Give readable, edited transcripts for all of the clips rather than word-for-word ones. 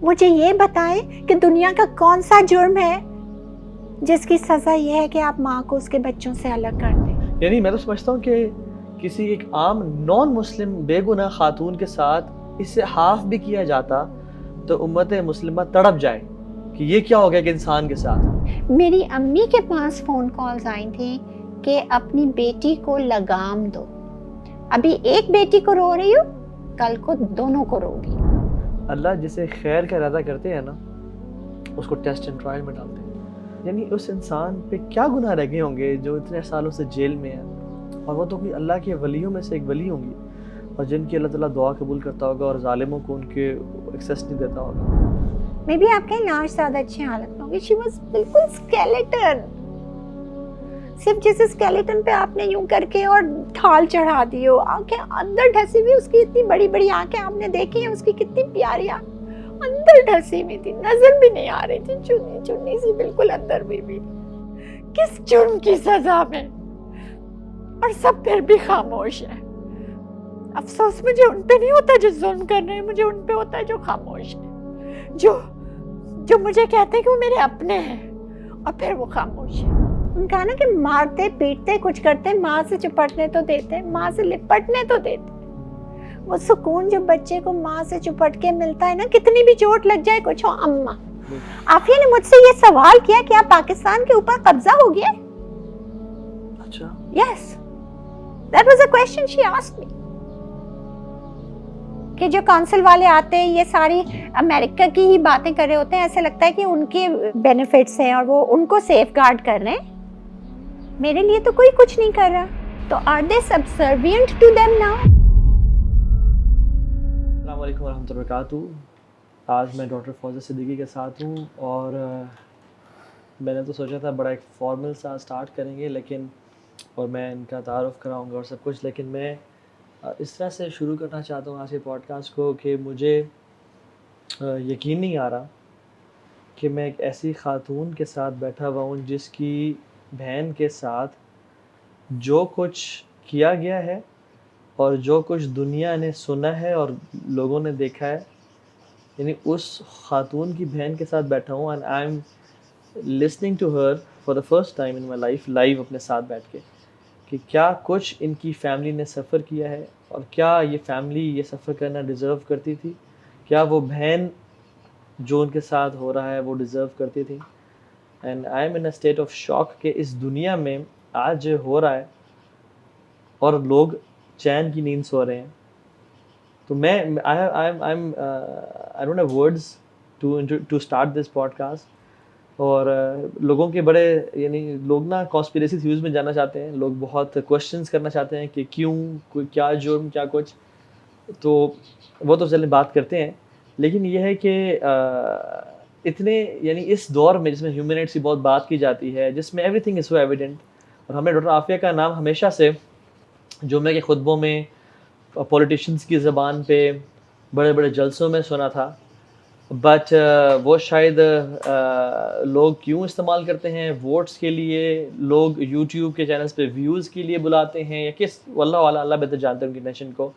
مجھے یہ بتائیں کہ دنیا کا کون سا جرم ہے جس کی سزا یہ ہے کہ آپ ماں کو اس کے بچوں سے الگ کر دیں؟ یعنی میں تو سمجھتا ہوں کہ کسی ایک عام نان مسلم بے گناہ خاتون کے ساتھ اس سے ہاف بھی کیا جاتا تو امت مسلمہ تڑپ جائے کہ یہ کیا ہو گیا کہ انسان کے ساتھ. میری امی کے پاس فون کالز آئی تھیں کہ اپنی بیٹی کو لگام دو، ابھی ایک بیٹی کو رو رہی ہوں، کل کو دونوں کو رو گی. اللہ جسے خیر کا ارادہ کرتے ہیں نا اس کو ٹیسٹ اینڈ ٹرائل میں ڈالتے ہیں. یعنی اس انسان پہ کیا گناہ رہ گئے ہوں گے جو اتنے سالوں سے جیل میں ہے، اور وہ تو کوئی اللہ کے ولیوں میں سے ایک ولی ہوں گی اور جن کی اللہ تعالیٰ دعا قبول کرتا ہوگا اور ظالموں کو ان کے ایکسیس نہیں دیتا ہوگا. میں بھی آپ کہیں لاش زیادہ اچھی حالت میں ہوگی. شی واز بالکل اسکیلیٹن، صرف جس اسکیلیٹن پہ آپ نے یوں کر کے اور ڈھال چڑھا دی ہو، آنکھیں اندر ڈھسی ہوئی، اس کی اتنی بڑی بڑی آنکھیں آپ نے دیکھی ہیں، اس کی کتنی پیاری اندر ڈھسی ہوئی تھی، نظر بھی نہیں آ رہی تھی، چنی چنی سی بالکل اندر بھی. کس جرم کی سزا میں، اور سب پھر بھی خاموش ہے. افسوس مجھے ان پہ نہیں ہوتا جو ظلم کر رہے ہیں، مجھے ان پہ ہوتا ہے جو خاموش ہے، جو مجھے کہتے ہیں کہ وہ میرے اپنے ہیں اور پھر وہ خاموش ہے. ان کا نا کہ مارتے پیٹتے کچھ کرتے، ماں سے چپٹنے تو دیتے، ماں سے لپٹنے تو دیتے. وہ سکون جو بچے کو ماں سے چپٹ کے ملتا ہے نا، کتنی بھی چوٹ لگ جائے کچھ ہو. اماں عافیہ نے مجھ سے یہ سوال کیا کہ آپ پاکستان کے اوپر قبضہ ہو گیا. اچھا yes, that was a question she asked me. کہ جو کونسل والے آتے ہیں یہ ساری امریکہ کی ہی باتیں کر رہے ہوتے ہیں، ایسے لگتا ہے کہ ان کے بینیفٹس ہیں اور وہ ان کو سیف گارڈ کر رہے ہیں. میرے لیے تو کوئی کچھ نہیں کر رہا، تو are they subservient to them now? السلام علیکم ورحمۃ اللہ وبرکاتہ. آج میں ڈاکٹر فوزیہ صدیقی کے ساتھ ہوں اور میں نے تو سوچا تھا بڑا ایک فارمل سا سٹارٹ کریں گے لیکن اور میں ان کا تعارف کراؤں گا اور سب کچھ، لیکن میں اس طرح سے شروع کرنا چاہتا ہوں آج کے پوڈ کاسٹ کو کہ مجھے یقین نہیں آ رہا کہ میں ایک ایسی خاتون کے ساتھ بیٹھا ہوا ہوں جس کی بہن کے ساتھ جو کچھ کیا گیا ہے اور جو کچھ دنیا نے سنا ہے اور لوگوں نے دیکھا ہے، یعنی اس خاتون کی بہن کے ساتھ بیٹھا ہوں and I am listening to her for the first time in my life live اپنے ساتھ بیٹھ کے کہ کیا کچھ ان کی فیملی نے سفر کیا ہے اور کیا یہ فیملی یہ سفر کرنا ڈیزرو کرتی تھی، کیا وہ بہن جو ان کے ساتھ ہو رہا ہے وہ ڈیزرو کرتی تھی. And I M in a state of shock کہ اس دنیا میں آج ہو رہا ہے اور لوگ چین کی نیند سو رہے ہیں. تو میں I don't have words to start this podcast. اور لوگوں کے بڑے یعنی لوگ نا کانسپیریسی تھیوریز میں جانا چاہتے ہیں، لوگ بہت کوشچنس کرنا چاہتے ہیں کہ کیوں، کوئی کیا جرم، کیا کچھ، تو وہ تو چلیں بات کرتے ہیں. لیکن یہ ہے کہ اتنے یعنی اس دور میں جس میں ہیومن رائٹس کی بہت بات کی جاتی ہے، جس میں every thing is so evident, اور ہم نے ڈاکٹر عافیہ کا نام ہمیشہ سے جمعے کے خطبوں میں پولیٹیشنز کی زبان پہ بڑے بڑے جلسوں میں سنا تھا، بٹ وہ شاید لوگ کیوں استعمال کرتے ہیں ووٹس کے لیے، لوگ یوٹیوب کے چینلز پہ ویوز کے لیے بلاتے ہیں یا کس، واللہ والا اللہ بہتر جانتے ہیں ان کی ٹینشن کو.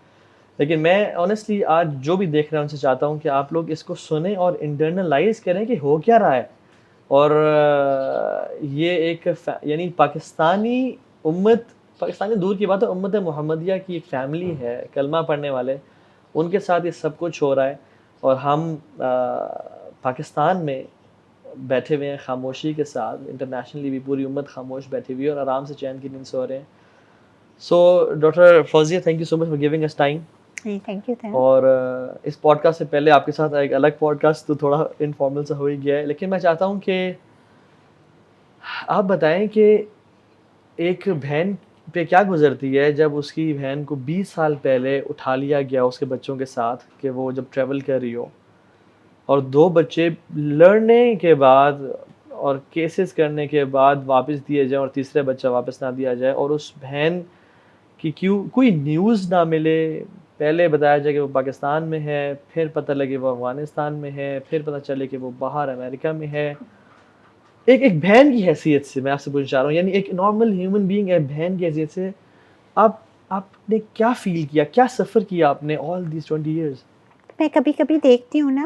لیکن میں آنیسٹلی آج جو بھی دیکھ رہا ہوں ان سے چاہتا ہوں کہ آپ لوگ اس کو سنیں اور انٹرنلائز کریں کہ ہو کیا رہا ہے. اور یہ ایک یعنی پاکستانی امت، پاکستانی دور کی بات ہے، امت محمدیہ کی ایک فیملی ہے، کلمہ پڑھنے والے، ان کے ساتھ یہ سب کچھ ہو رہا ہے اور ہم پاکستان میں بیٹھے ہوئے ہیں خاموشی کے ساتھ. انٹرنیشنلی بھی پوری امت خاموش بیٹھی ہوئی ہے اور آرام سے چین کی نیند سو رہے ہیں. So doctor Fauzia thank you so much for giving اس ٹائم. Thank you. اور اس پوڈ کاسٹ سے پہلے آپ کے ساتھ ایک الگ پوڈ کاسٹ تو تھوڑا انفارمل سا ہو ہی گیا ہے، لیکن میں چاہتا ہوں کہ آپ بتائیں کہ ایک بہن پہ کیا گزرتی ہے جب اس کی بہن کو 20 سال پہلے اٹھا لیا گیا اس کے بچوں کے ساتھ کہ وہ جب ٹریول کر رہی ہو، اور 2 بچے لڑنے کے بعد اور کیسز کرنے کے بعد واپس دیے جائیں اور تیسرا بچہ واپس نہ دیا جائے، اور اس بہن کی کیوں کوئی نیوز نہ ملے. پہلے بتایا جائے کہ وہ پاکستان میں ہے، پھر پتہ لگے وہ افغانستان میں ہے، پھر پتہ چلے کہ وہ باہر امریکہ میں ہے. ایک بہن کی حیثیت سے میں آپ سے پوچھنا چاہ رہا ہوں، یعنی ایک نارمل ہیومن بینگ ہے، بہن کی حیثیت سے آپ نے کیا فیل کیا، کیا سفر کیا آپ نے آل دیز 20 ایئرز؟ میں کبھی کبھی دیکھتی ہوں نا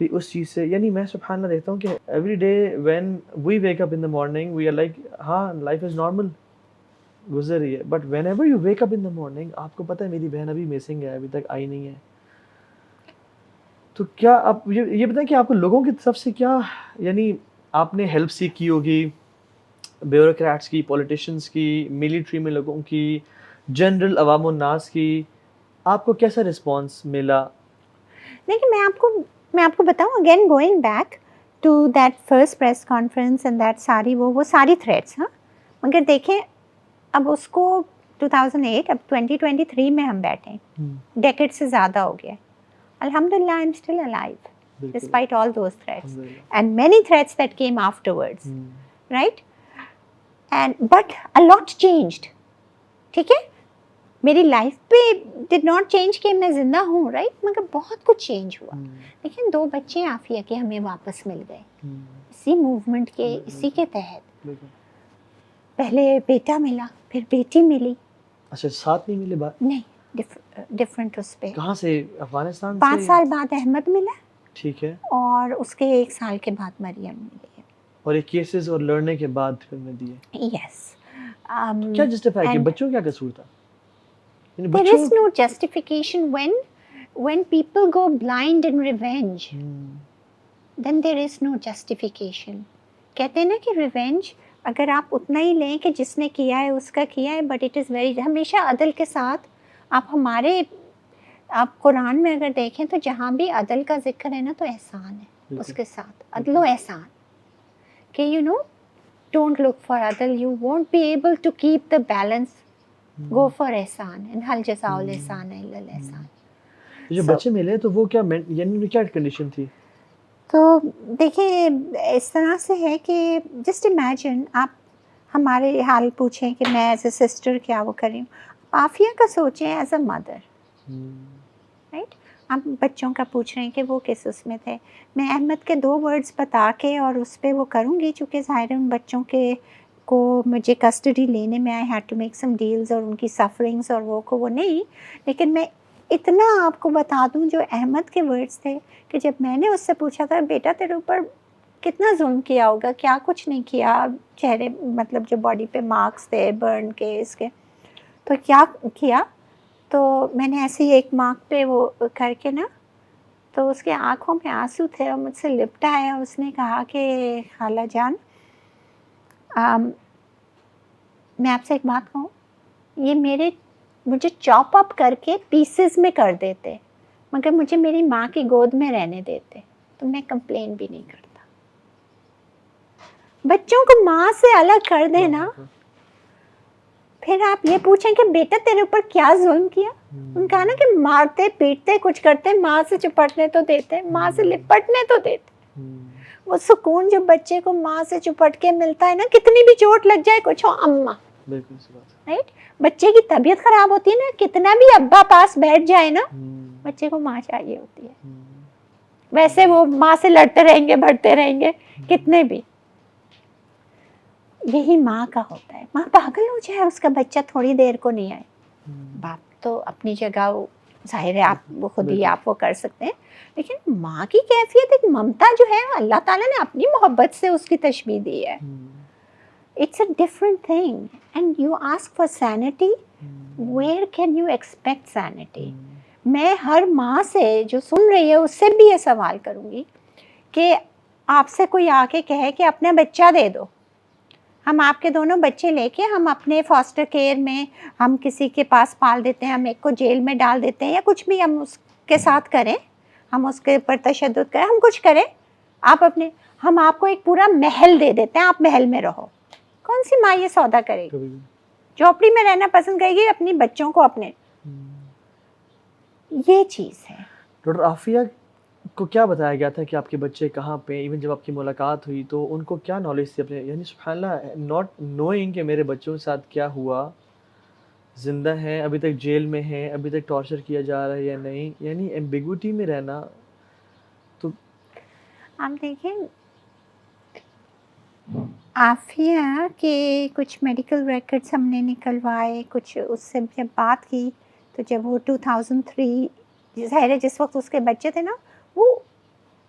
بھی اس چیز سے. یعنی میں سبحان اللہ دیکھتا ہوں کہ every day when we wake up in the morning we are like ہاں لائف از نارمل گزر رہی ہے, but whenever you wake up in the morning, آپ کو پتہ ہے میری بہن ابھی مسنگ ہے, ابھی تک آئی نہیں ہے. تو کیا آپ یہ بتائیں کہ آپ کو لوگوں کی طرف سے کیا, یعنی آپ نے ہیلپ سیکھ کی ہوگی, بیوروکریٹس کی, پولیٹیشنس کی, ملٹری میں لوگوں کی, جنرل عوام الناس کی, آپ کو کیسا رسپانس ملا؟ دیکھیں میں آپ کو بتاؤں again going back to that first press conference and that ساری وہ ساری تھریٹس, ہاں مگر دیکھیں اب اس کو 2008 اب 2023 میں ہم بیٹھے ہیں, ڈیکیڈ سے زیادہ ہو گیا. الحمدللہ I am still alive despite all those threats and many threats that came afterwards, right, and but a lot changed. ٹھیک ہے, میری لائف پہ ڈڈ ناٹ چینج کہ میں زندہ ہوں, رائٹ, مگر بہت کچھ چینج ہوا. لیکن 2 بچے عافیہ کے ہمیں واپس مل گئے اسی موومنٹ کے, اسی کے تحت. پہلے بیٹا ملا, پھر بیٹی ملی. اچھا ساتھ نہیں ملے بات؟ نہیں, ڈفرنٹ اس پہ. کہاں سے؟ افغانستان سے؟ 5 سال بعد احمد ملا. ٹھیک ہے. اور اس کے 1 سال کے بعد مریم ملی. اور یہ کیسز اور لڑنے کے بعد پھر میں دیے. یس. کیا جسٹیفائی کہ بچوں کیا قصور تھا؟ There is no justification when people go blind in revenge. Then there is no justification. کہتے ہیں نا کہ ریونج اگر آپ اتنا ہی لیں کہ جس نے کیا ہے اس کا کیا ہے, بٹ اٹ از ویری, ہمیشہ عدل کے ساتھ. آپ قرآن میں اگر دیکھیں تو جہاں بھی عدل کا ذکر ہے نا تو احسان ہے اس کے ساتھ, عدل و احسان, کہ you know don't look for عدل, you won't be able to keep the balance, go for احسان, and حل جزاء الاحسان الا الاحسان. جو بچے ملے تو وہ کیا یعنی کیا کنڈیشن تھی؟ تو دیکھیں اس طرح سے ہے کہ جسٹ امیجن آپ ہمارے حال پوچھیں کہ میں ایز اے سسٹر کیا وہ کر رہی ہوں, عافیہ کا سوچیں ایز اے مدر, رائٹ. آپ بچوں کا پوچھ رہے ہیں کہ وہ کس اس میں تھے. میں احمد کے 2 ورڈز بتا کے اور اس پہ وہ کروں گی, چونکہ ظاہر ان بچوں کے کو مجھے کسٹڈی لینے میں I had to make some deals, اور ان کی سفرنگس اور وہ نہیں. لیکن میں اتنا آپ کو بتا دوں جو احمد کے ورڈز تھے کہ جب میں نے اس سے پوچھا تھا بیٹا تیرے اوپر کتنا ظلم کیا ہوگا, کیا کچھ نہیں کیا, چہرے مطلب جو باڈی پہ مارکس تھے برن کے اس کے, تو کیا کیا. تو میں نے ایسے ہی ایک مارک پہ وہ کر کے نا, تو اس کے آنکھوں میں آنسو تھے اور مجھ سے لپٹا ہے. اس نے کہا کہ خالہ جان میں آپ سے ایک بات کہوں, یہ مجھے چاپ اپ کر کے پیسز میں کر دیتے مگر مجھے میری ماں کی گود میں رہنے دیتے تو میں کمپلین بھی نہیں کرتا. بچوں کو ماں سے الگ کر دینا, پھر آپ یہ پوچھیں کہ بیٹا تیرے اوپر کیا ظلم کیا. ان کہا نا کہ مارتے پیٹتے کچھ کرتے, ماں سے چپٹنے تو دیتے, ماں سے لپٹنے تو دیتے. وہ سکون جو بچے کو ماں سے چپٹ کے ملتا ہے نا, کتنی بھی چوٹ لگ جائے کچھ ہو اماں, رائٹ. بچے کی طبیعت خراب ہوتی ہے نا, کتنا بھی ابا پاس بیٹھ جائے نا, بچے کو ماں چاہیے ہوتی ہے. ویسے وہ ماں سے لڑتے رہیں گے, بڑھتے رہیں گے کتنے بھی, یہی ماں کا ہوتا ہے. ماں پاگل ہو جائے اس کا بچہ تھوڑی دیر کو نہیں آئے. باپ تو اپنی جگہ ظاہر ہے آپ وہ خود ہی آپ وہ کر سکتے ہیں, لیکن ماں کی کیفیت ایک ممتا جو ہے اللہ تعالیٰ نے اپنی محبت سے اس کی تشبیہ دی ہے. It's a different thing and you ask for sanity, where can you expect sanity? میں ہر ماں سے جو سن رہی ہے اس سے بھی یہ سوال کروں گی کہ آپ سے کوئی آ کے کہے کہ اپنا بچہ دے دو, ہم آپ کے دونوں بچے لے کے ہم اپنے فاسٹر کیئر میں ہم کسی کے پاس پال دیتے ہیں, ہم ایک کو جیل میں ڈال دیتے ہیں یا کچھ بھی ہم اس کے ساتھ کریں, ہم اس کے اوپر تشدد کریں, ہم کچھ کریں, ہم آپ کو ایک پورا محل دے دیتے ہیں, آپ محل میں رہو. کون سی ماں یہ سودا کرے گی؟ جھوپڑی میں رہنا پسند کرے گی اپنی بچوں کو اپنے. یہ چیز ہے. ڈاکٹر عافیہ کو کیا بتایا گیا تھا کہ آپ کے بچے کہاں پہ, ایون جب آپ کی ملاقات ہوئی تو ان کو کیا نالج تھی اپنے, یعنی سبحان اللہ ناٹ نوئنگ کہ میرے بچوں کے ساتھ کیا ہوا, زندہ ہیں ابھی تک, جیل میں ہیں ابھی تک, ٹارچر کیا جا رہا ہے یا نہیں, یعنی ایمبیگوٹی میں رہنا. تو آپ دیکھیں عافیہ کے کچھ میڈیکل ریکارڈس ہم نے نکلوائے, کچھ اس سے جب بات کی تو جب وہ 2003 ظاہر ہے جس وقت اس کے بچے تھے نا, وہ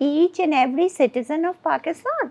each and every citizen of Pakistan.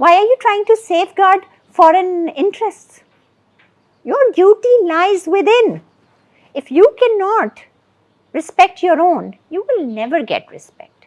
why are you trying to safeguard foreign interests? Your duty lies within. If you cannot respect your own, you will never get respect.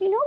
You know,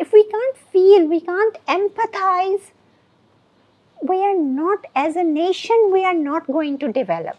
if we can't feel, we can't empathize, we are not, as a nation, we are not going to develop.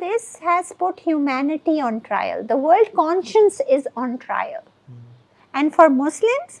this has put humanity on trial. The world conscience is on trial. And for Muslims,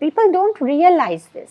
People don't realize this.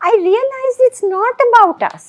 I realized it's not about us.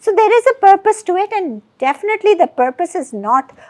So there is a purpose to it, and definitely the purpose is not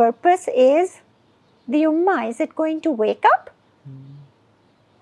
purpose is the ummah. Is it going to wake up?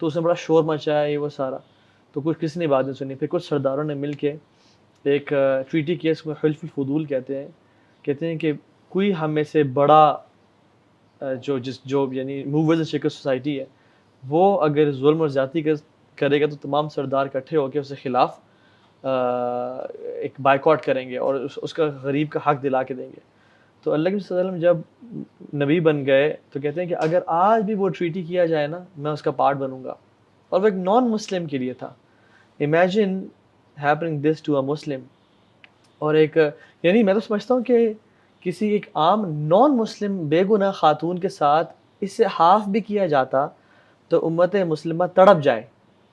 تو اس نے بڑا شور مچایا یہ وہ سارا، تو کچھ کسی نے بات نہیں سنی. پھر کچھ سرداروں نے مل کے ایک ٹریٹی کیا، اس کو حلف الفضول کہتے ہیں کہ کوئی ہم میں سے بڑا جو یعنی موورز اینڈ شیکرز سوسائٹی ہے وہ اگر ظلم اور زیادتی کرے گا تو تمام سردار اکٹھے ہو کے اس کے خلاف ایک بائیکاٹ کریں گے اور اس کا غریب کا حق دلا کے دیں گے. تو اللہ کے صلی اللہ علیہ وسلم جب نبی بن گئے تو کہتے ہیں کہ اگر آج بھی وہ ٹریٹی کیا جائے نا میں اس کا پارٹ بنوں گا. اور وہ ایک نان مسلم کے لیے تھا. امیجن ہیپننگ دس ٹو اے مسلم. اور ایک یعنی میں تو سمجھتا ہوں کہ کسی ایک عام نان مسلم بے گناہ خاتون کے ساتھ اس سے ہاف بھی کیا جاتا تو امت مسلمہ تڑپ جائے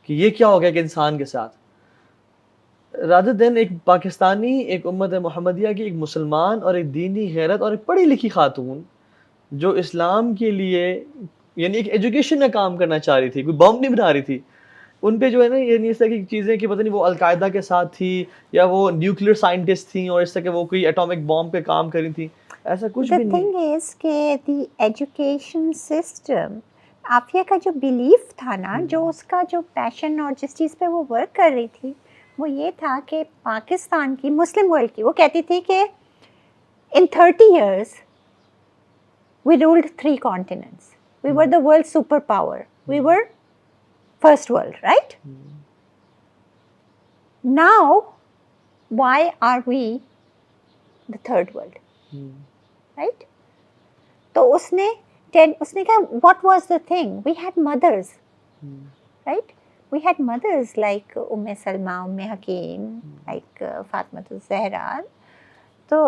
کہ یہ کیا ہو گیا کہ انسان کے ساتھ. رادر دین ایک پاکستانی، ایک امت محمدیہ کی ایک مسلمان اور ایک دینی غیرت اور ایک پڑھی لکھی خاتون جو اسلام کے لیے یعنی ایک ایجوکیشن کا کام کرنا چاہ رہی تھی، کوئی بم نہیں بنا رہی تھی. ان پہ جو ہے نا یہ اس طرح کی چیزیں کہ پتہ نہیں وہ القاعدہ کے ساتھ تھی یا وہ نیوکلیئر سائنٹسٹ تھیں اور اس طرح کہ وہ کوئی ایٹامک بام پہ کام کر رہی تھیں، ایسا کچھ بھی نہیں. The thing is کہ دی ایجوکیشن سسٹم، عافیہ کا جو بیلیف تھا نا، جو اس کا جو پیشن اور جس چیز پہ وہ ورک کر رہی تھی وہ یہ تھا کہ پاکستان کی مسلم ورلڈ کی، وہ کہتی تھی کہ in 30 years we ruled 3 continents. We were the world superpower. We were first world, right? Now, why are we the third world? Right? تو اس نے کہا what was the thing? We had mothers, right? We had mothers like Salma, Hakim, like Fatima Zahra. So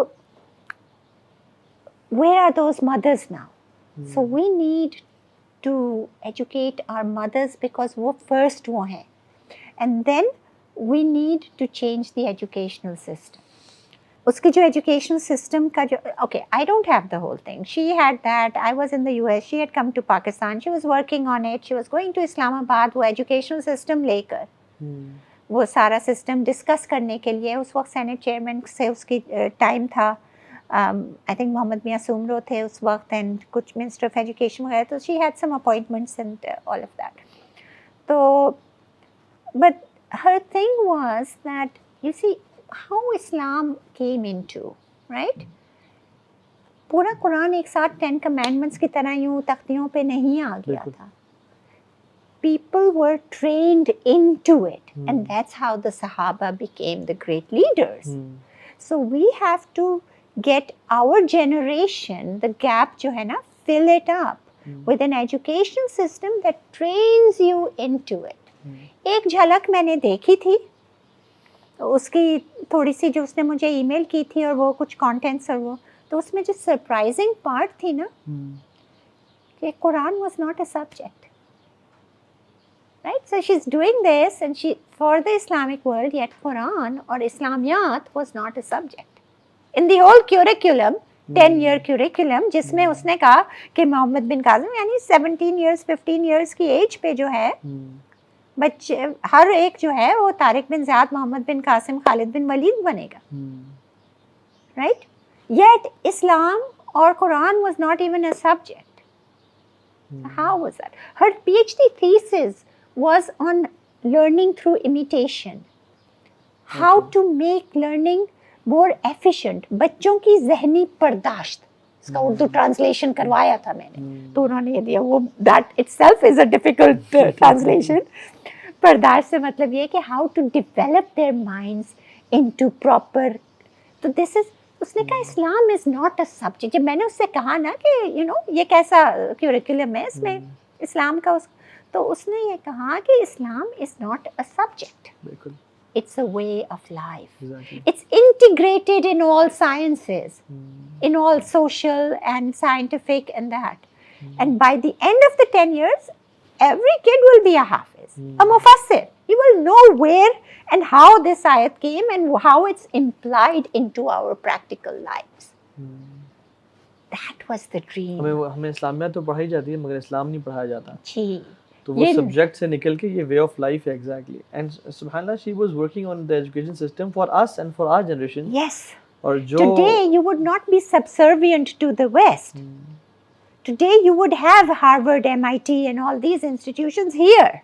where are those mothers now? So we need to educate our mothers because وہ first وہ ہیں. And then we need to change the educational system. اس کی جو education system کا جو okay I don't have the whole thing. She had that. I was in the US. She had come to Pakistan. She was working on it. She was going to Islamabad. وہ education system لے کر وہ سارا system discuss کرنے کے لیے اس وقت Saint chairman سے اس کی ٹائم تھا. آئی تھنک محمد میاں سومرو تھے اس وقت اینڈ کچھ منسٹر آف ایجوکیشن وغیرہ. تو she had some appointments and all of that. تو but her thing was that you see how Islam came into, right? پورا قرآن ایک ساتھ 10 commandments کی طرح یوں تختیوں پہ نہیں آ گیا تھا. People were trained into it and that's how the Sahaba became the great leaders. So we have to get our generation, the gap جو ہے نا, fill it up with an education system that trains you into it. ایک جھلک میں نے دیکھی تھی اس کی تھوڑی سی جو اس نے مجھے ای میل کی تھی اور وہ کچھ کانٹینٹس اور وہ تو اس میں جو سرپرائزنگ پارٹ تھی نا کہ Quran was not a subject, right. So she is doing this and she for the Islamic world yet Quran اور Islamiyat was not a subject in the whole curriculum 10 year curriculum, جس میں اس نے کہا کہ محمد بن قاسم یعنی 17 years 15 years کی ایج پہ جو ہے بچے ہر ایک جو ہے وہ طارق بن زیاد, محمد بن قاسم, خالد بن ولید بنے گا, رائٹ. یٹ اسلام اور Quran was not even a subject. How was that? Her PhD thesis was on learning through imitation. How to make learning more efficient. بچوں کی ذہنی پرداشت, اس کا اردو ٹرانسلیشن کروایا تھا میں نے تو انہوں نے یہ دیا. وہ that itself is a difficult translation. پرداشت سے مطلب یہ کہ how to develop their minds into proper. تو this is اس نے کہا اسلام از ناٹ اے سبجیکٹ. جب میں نے اس سے کہا نا کہ یہ کیسا کیوریکولم ہے اس میں اسلام کا, تو اس نے یہ کہا کہ Islam is not a subject. It's a way of life. Exactly. It's integrated in all sciences, in all social and scientific and that. And by the end of the 10 years, every kid will be a hafiz, a mufassir. You will know where and how this ayat came and how it's implied into our practical lives. That was the dream. ہمیں اسلامیات تو پڑھائی جاتی ہے مگر اسلام نہیں پڑھایا جاتا. جی. تو وہ سبجیکٹ سے نکل کے یہ وے آف لائف ہے. ایگزیکٹلی. اینڈ سبحان اللہ she was working on the education system for us and for our generation. Yes. اور جو today you would not be subservient to the west. today you would have Harvard, MIT and all these institutions here.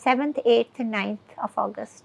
7th 8th 9th of August,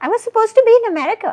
I was supposed to be in America.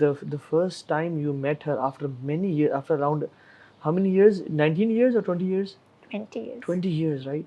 the first time you met her after many years, after around how many years, 19 years or 20 years? 20 years. 20 years, right?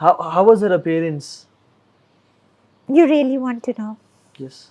how was her appearance? You really want to know? Yes.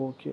Okay.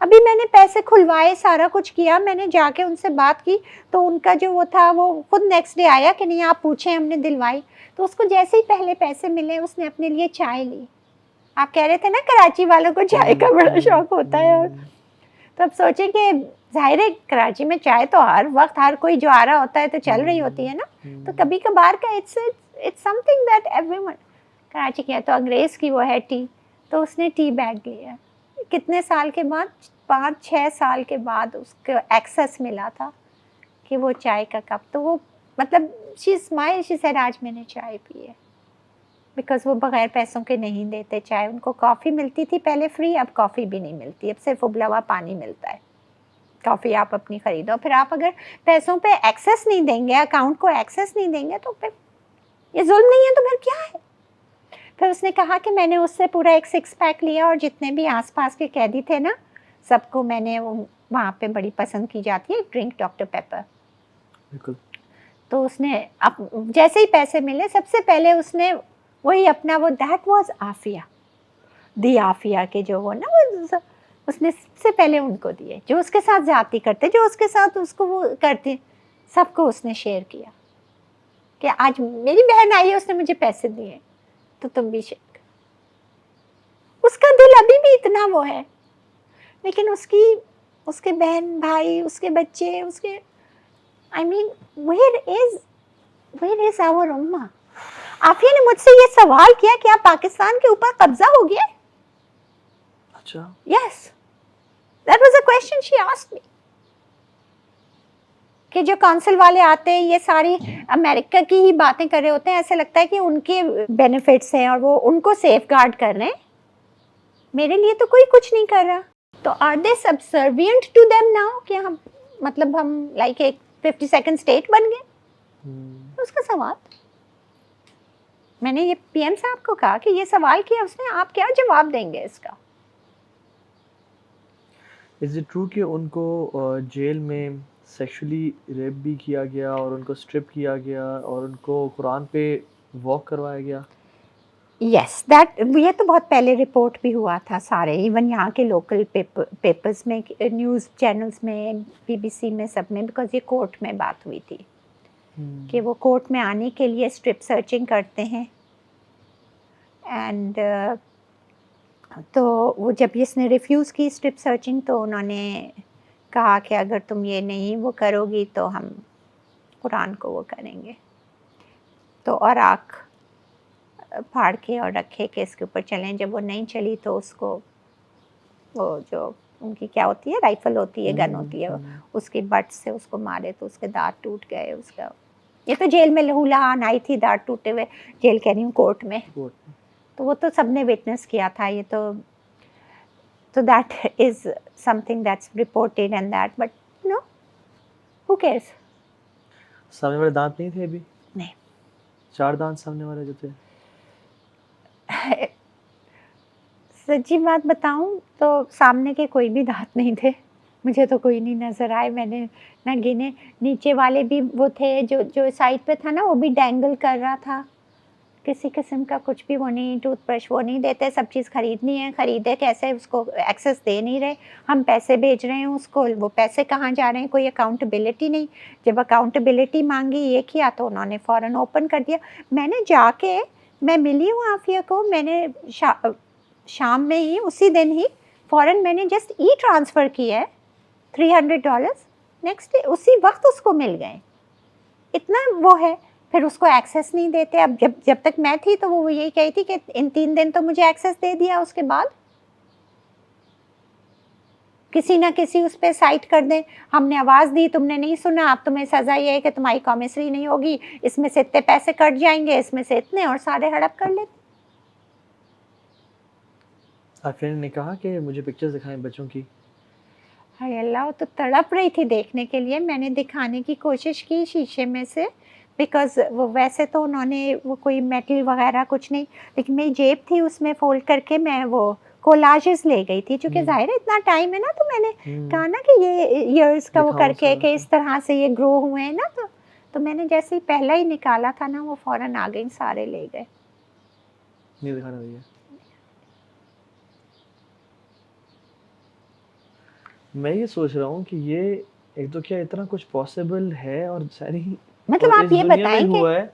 ابھی میں نے پیسے کھلوائے, سارا کچھ کیا, میں نے جا کے ان سے بات کی تو ان کا جو وہ تھا وہ خود نیکسٹ ڈے آیا کہ نہیں آپ پوچھیں, ہم نے دلوائی. تو اس کو جیسے ہی پہلے پیسے ملے اس نے اپنے لیے چائے لی. آپ کہہ رہے تھے نا کراچی والوں کو چائے کا بڑا شوق ہوتا ہے, اور تو اب سوچیں کہ ظاہر ہے کراچی میں چائے تو ہر وقت ہر کوئی جو آ رہا ہوتا ہے تو چل رہی ہوتی ہے نا, تو کبھی کبھار کا it's something that everyone. Karachi کی ہے تو انگریز کی وہ ہے ٹی, تو اس نے ٹی بیگ لیا. کتنے سال کے بعد, 5-6 سال کے بعد اس کو ایکسیس ملا تھا کہ وہ چائے کا کپ, تو وہ مطلب شی اسمائل, شی سیڈ آج میں نے چائے پی ہے. بیکاز وہ بغیر پیسوں کے نہیں دیتے چائے. ان کو کافی ملتی تھی پہلے فری, اب کافی بھی نہیں ملتی, اب صرف ابلا ہوا پانی ملتا ہے. کافی آپ اپنی خریدو, پھر آپ اگر پیسوں پہ ایکسیس نہیں دیں گے, اکاؤنٹ کو ایکسیس نہیں دیں گے تو پھر یہ ظلم نہیں ہے تو پھر کیا ہے. پھر اس نے کہا کہ میں نے اس سے پورا ایک 6 پیک لیا, اور جتنے بھی آس پاس کے قیدی تھے نا سب کو میں نے, وہاں پہ بڑی پسند کی جاتی ہے ڈرنک ڈاکٹر پیپر. بالکل. تو اس نے جیسے ہی پیسے ملے سب سے پہلے اس نے وہی اپنا وہ دیٹ واز عافیہ, دی عافیہ کے جو وہ نا وہ اس نے سب سے پہلے ان کو دیے, جو اس کے ساتھ زیادتی کرتے, جو اس کے ساتھ اس کو وہ کرتے, سب کو اس نے شیئر کیا کہ آج میری بہن آئی ہے اس نے مجھے پیسے دیے تو تم بھی شیئر کرو. اس کا دل ابھی بھی اتنا وہ ہے, لیکن اس کے بہن بھائی, اس کے بچے, اس کے I mean where is our امہ. عافیہ نے مجھ سے یہ سوال کیا کہ آپ پاکستان کے اوپر قبضہ ہو گیا. اچھا. Yes, that was a question she asked me. کہ جو کونسل والے آتے ہیں یہ ساری امریکہ کی ہی باتیں کر رہے ہوتے ہیں, ایسے لگتا ہے کہ ان کے بینیفٹس ہیں اور وہ ان کو سیف گارڈ کر رہے ہیں, میرے لیے تو کوئی کچھ نہیں کر رہا. تو are they subservient to them now کہ ہم مطلب ہم لائک ایک 52nd اسٹیٹ بن گئے. اس کا سوال میں نے یہ پی ایم صاحب کو کہا کہ یہ سوال کیا اس نے, آپ کیا جواب دیں گے اس کا. از اٹ ٹرو کہ ان کو جیل میں سیکشولی ریپ بھی کیا گیا اور ان کو اسٹرپ کیا گیا اور ان کو قرآن پہ واک کروایا گیا؟ یس دیٹ, یہ تو بہت پہلے رپورٹ بھی ہوا تھا سارے, ایون یہاں کے لوکل پیپرز میں, نیوز چینلز میں, BBC میں, سب میں, بیکاز یہ کورٹ میں بات ہوئی تھی کہ وہ کورٹ میں آنے کے لیے اسٹرپ سرچنگ کرتے ہیں. اینڈ تو وہ جب اس نے ریفیوز کی اسٹرپ سرچنگ تو انہوں نے کہا کہ اگر تم یہ نہیں وہ کرو گی تو ہم قرآن کو وہ کریں گے. تو اور آنکھ پھاڑ کے اور رکھے کہ اس کے اوپر چلیں. جب وہ نہیں چلی تو اس کو وہ جو ان کی کیا ہوتی ہے, رائفل ہوتی ہے, گن ہوتی ہے, اس کی بٹ سے اس کو مارے تو اس کے دانت ٹوٹ گئے. اس کا یہ تو جیل میں لہو لہان آئی تھی دانت ٹوٹے ہوئے, جیل کہہ رہی ہوں کورٹ میں, تو وہ تو سب نے وٹنس کیا تھا. یہ تو that is some thing that's reported and that, but no who cares. سامنے والے دانت نہیں تھے ابھی؟ نہیں, 4 دانت سامنے والے جو تھے. سچی بات بتاؤں تو سامنے کے کوئی بھی دانت نہیں تھے, مجھے تو کوئی نہیں نظر آئے. میں نے نہ گنے, نیچے والے بھی وہ تھے جو سائڈ پہ تھا نا وہ بھی ڈینگل کر رہا تھا. کسی قسم کا کچھ بھی وہ نہیں, ٹوتھ برش وہ نہیں دیتے, سب چیز خریدنی ہے, خریدے کیسے, اس کو ایکسیس دے نہیں رہے, ہم پیسے بھیج رہے ہیں اس کو, وہ پیسے کہاں جا رہے ہیں, کوئی اکاؤنٹیبلٹی نہیں. جب اکاؤنٹیبلٹی مانگی یہ کیا تو انہوں نے فوراً اوپن کر دیا. میں نے جا کے میں ملی ہوں عافیہ کو, میں نے شام میں ہی اسی دن ہی فوراً میں نے جسٹ ٹرانسفر کیا ہے $300, نیکسٹ ڈے اسی وقت اس کو مل گئے. اتنا وہ ہے. پھر اس کو ایکسیس نہیں دیتے. اب جب تک میں تھی تو وہ یہی کہی تھی کہ ان 3 دن تو مجھے ایکسیس دے دیا, اس کے بعد کسی نہ کسی اس پہ سائٹ کر دیں, ہم نے آواز دی تم نے نہیں سنا, اب تمہیں سزا یہ ہے کہ تمہاری کامسری نہیں ہوگی, اس میں سے اتنے پیسے کٹ جائیں گے, اس میں سے اتنے, اور سارے ہڑپ کر لیتے. عافیہ نے کہا کہ مجھے پکچرز دکھائیں بچوں کی. ہائے اللہ, وہ تو تڑپ رہی تھی دیکھنے کے لیے. میں نے دکھانے کی کوشش کی شیشے میں سے, بیکاز وہ ویسے تو انہوں نے وہ کوئی میٹل وغیرہ کچھ نہیں, لیکن میری جیب تھی اس میں فولڈ کر کے میں وہ کولاجز لے گئی تھی, چونکہ ظاہر ہے اتنا ٹائم ہے نا, تو میں نے کہا نا کہ یہ ایئرس کا وہ کر کے کہ اس طرح سے یہ گرو ہوئے ہیں نا, تو میں نے جیسے ہی پہلا ہی نکالا تھا نا وہ فوراً آ گئی, سارے لے گئے. نہیں دکھانا بھیا. میں یہ سوچ رہا ہوں کہ یہ ایک تو کیا اتنا کچھ پاسبل ہے اور ساری مطلب اور آپ اس یہ دنیا میں بتائیں ہوا ہے.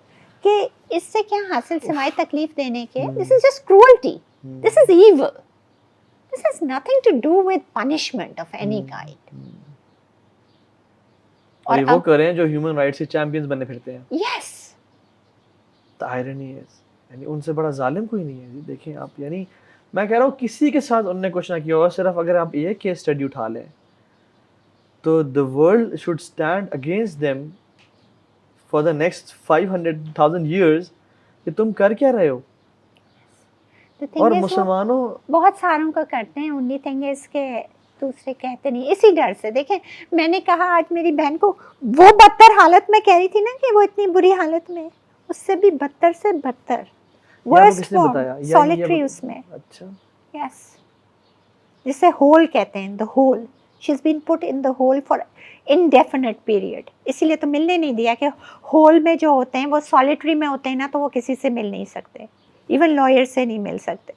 کہ اس سے کیا حاصل سوائے تکلیف دینے کے؟ This is just cruelty, this is evil, this has nothing to do with punishment of any kind. اور یہ وہ کریں جو ہیومن رائٹس کے چیمپئنز بنے پھرتے ہیں. یس, The irony is, یعنی ان سے بڑا ظالم کوئی نہیں ہے جی. دیکھیں آپ, یعنی میں کہہ رہا ہوں کسی کے ساتھ انہوں نے کچھ نہ کیا ہوگا. صرف اگر آپ یہ کیس اسٹڈی اٹھا لیں تو the world should stand against them for the next 500,000 years کہ تم کر کیا رہے ہو. اور مسلمانوں بہت ساروں کا کرتے ہیں. اونلی تھنگ از کہ دوسرے کہتے نہیں, اسی ڈر سے. دیکھیں میں نے کہا آج میری بہن کو وہ بدتر حالت میں کہہ رہی تھی نا کہ وہ اتنی بری حالت میں, اس سے بھی بدتر سے بدتر ورسٹ فارم سولیٹری اس میں. اچھا یس, جسے ہول کہتے ہیں, the whole. She is been put in the whole for indefinite period. اسی لیے تو ملنے نہیں دیا کہ ہول میں جو ہوتے ہیں وہ سولیٹری میں ہوتے ہیں نا, تو وہ کسی سے مل نہیں سکتے, ایون لائر سے نہیں مل سکتے.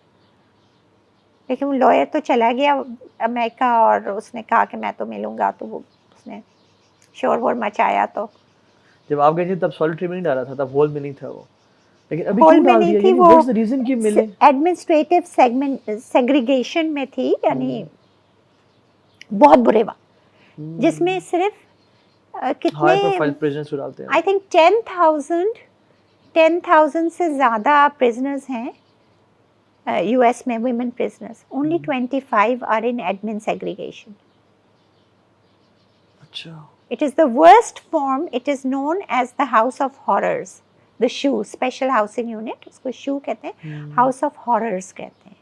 لیکن وہ لائر تو چلا گیا امریکہ اور اس نے کہا کہ میں تو ملوں گا, تو وہ اس نے شور وور مچایا. تو جب آپ گئے تھے تب سولیٹری میں نہیں ڈالا تھا, تب ہول میں نہیں تھا وہ, لیکن ابھی ہول کیوں میں ڈال نہیں دیا؟ تھی, یعنی وہ واٹس دی ریزن کہ ملے؟ ایڈمنسٹریٹو سیگریگیشن میں تھی, یعنی بہت برے وقت, جس میں صرف کتنے ہائی پروفائل پریزنرز کو ڈالتے ہیں. آئی تھنک 10,000 سے زیادہ پرزنرز ہیں یو ایس میں, women prisoners. Only 25 are in admin segregation. اچھا, It is the worst form. It is known as the House of Horrors. The SHU, Special Housing Unit, اس کو SHU کہتے ہیں, House of Horrors کہتے ہیں.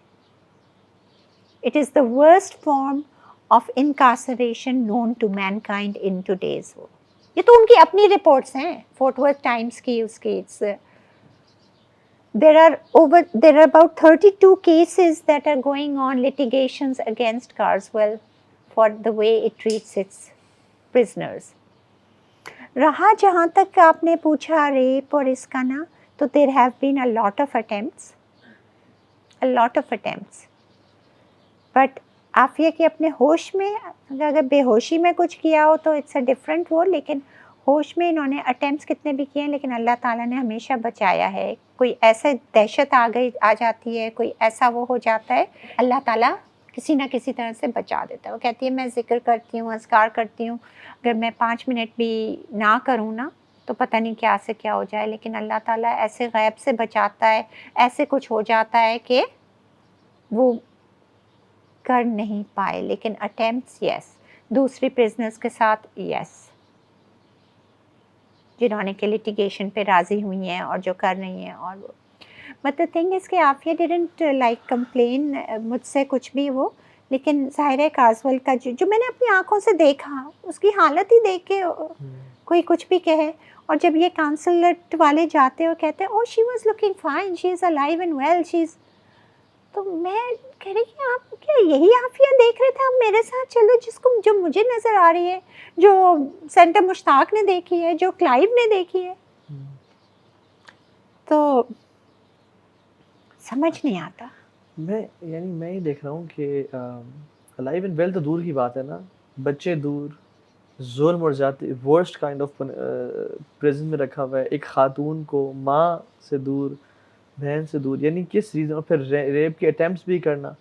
It is the worst form of incarceration known to mankind in today's world. یہ تو ان کی اپنی reports ہیں, فورٹ ورتھ ٹائمس کی. اس کی there are about 32 cases that are going on, litigations against Carswell for the way it treats its prisoners. رہا جہاں تک آپ نے پوچھا ریپ اور اس کا نا, تو there have been a lot of attempts. But آپ یہ کہ اپنے ہوش میں, اگر بے ہوشی میں کچھ کیا ہو تو اٹس اے ڈفرینٹ وہ, لیکن ہوش میں انہوں نے اٹیمپٹس کتنے بھی کیے ہیں, لیکن اللہ تعالیٰ نے ہمیشہ بچایا ہے. کوئی ایسے دہشت آ جاتی ہے, کوئی ایسا وہ ہو جاتا ہے, اللہ تعالیٰ کسی نہ کسی طرح سے بچا دیتا ہے. وہ کہتی ہے میں ذکر کرتی ہوں, اذکار کرتی ہوں, اگر میں 5 منٹ بھی نہ کروں نا تو پتہ نہیں کیا سے کیا ہو جائے, لیکن اللہ تعالیٰ ایسے غیب سے بچاتا ہے, ایسے کچھ ہو جاتا ہے کہ وہ کر نہیں پائے. لیکن اٹیمپٹس یس, دوسری پرزنرز کے ساتھ یس, جنہوں نے کہ لٹیگیشن پہ راضی ہوئی ہیں اور جو کر رہی ہیں. اور وہ بٹ دا تھنگ از کہ عافیہ ڈیڈنٹ لائک کمپلین مجھ سے کچھ بھی وہ, لیکن ظاہر ہے کارزول کا جو میں نے اپنی آنکھوں سے دیکھا, اس کی حالت ہی دیکھ کے کوئی کچھ بھی کہے. اور جب یہ کانسلیٹ والے جاتے اور کہتے ہیں oh she was looking fine, she is alive and well, she is, تو میں کہہ رہی کہ آپ کیا یہی عافیہ دیکھ رہے تھے, آپ میرے ساتھ چلو, جو مجھے نظر آ رہی ہے, جو سینٹر مشتاق نے دیکھی ہے, جو کلائیو نے دیکھی ہے. تو سمجھ نہیں آتا. میں یہ دیکھ رہا ہوں کہ الائیو اینڈ ویل تو دور کی بات ہے نا, بچے دور, ظلم اور زیادتی ورسٹ کائنڈ آف پریزن میں رکھا ہوا ہے. ایک خاتون کو ماں سے دور, بہن سے دور, یعنی کس ریزن, اور پھر ریپ کے اٹیمپٹس بھی کرنا.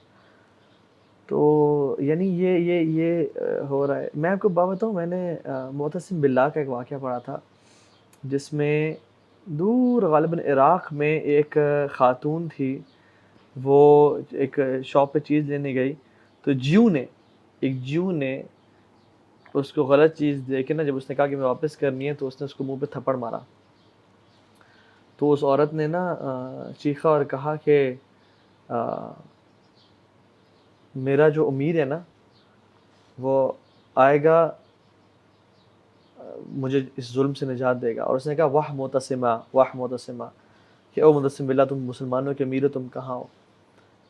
تو یعنی یہ ہو رہا ہے. میں آپ کو بات بتاؤں, میں نے معتصم باللہ کا ایک واقعہ پڑھا تھا, جس میں دور غالباً عراق میں ایک خاتون تھی, وہ ایک شاپ پہ چیز لینے گئی, تو ایک جیو نے اس کو غلط چیز دے کے نا, جب اس نے کہا کہ میں واپس کرنی ہے, تو اس نے اس کو منہ پہ تھپڑ مارا. تو اس عورت نے نا چیخا اور کہا کہ میرا جو امیر ہے نا وہ آئے گا, مجھے اس ظلم سے نجات دے گا. اور اس نے کہا واہ معتصمہ, کہ او معتصم باللہ, تم مسلمانوں کے امیر ہو, تم کہاں ہو.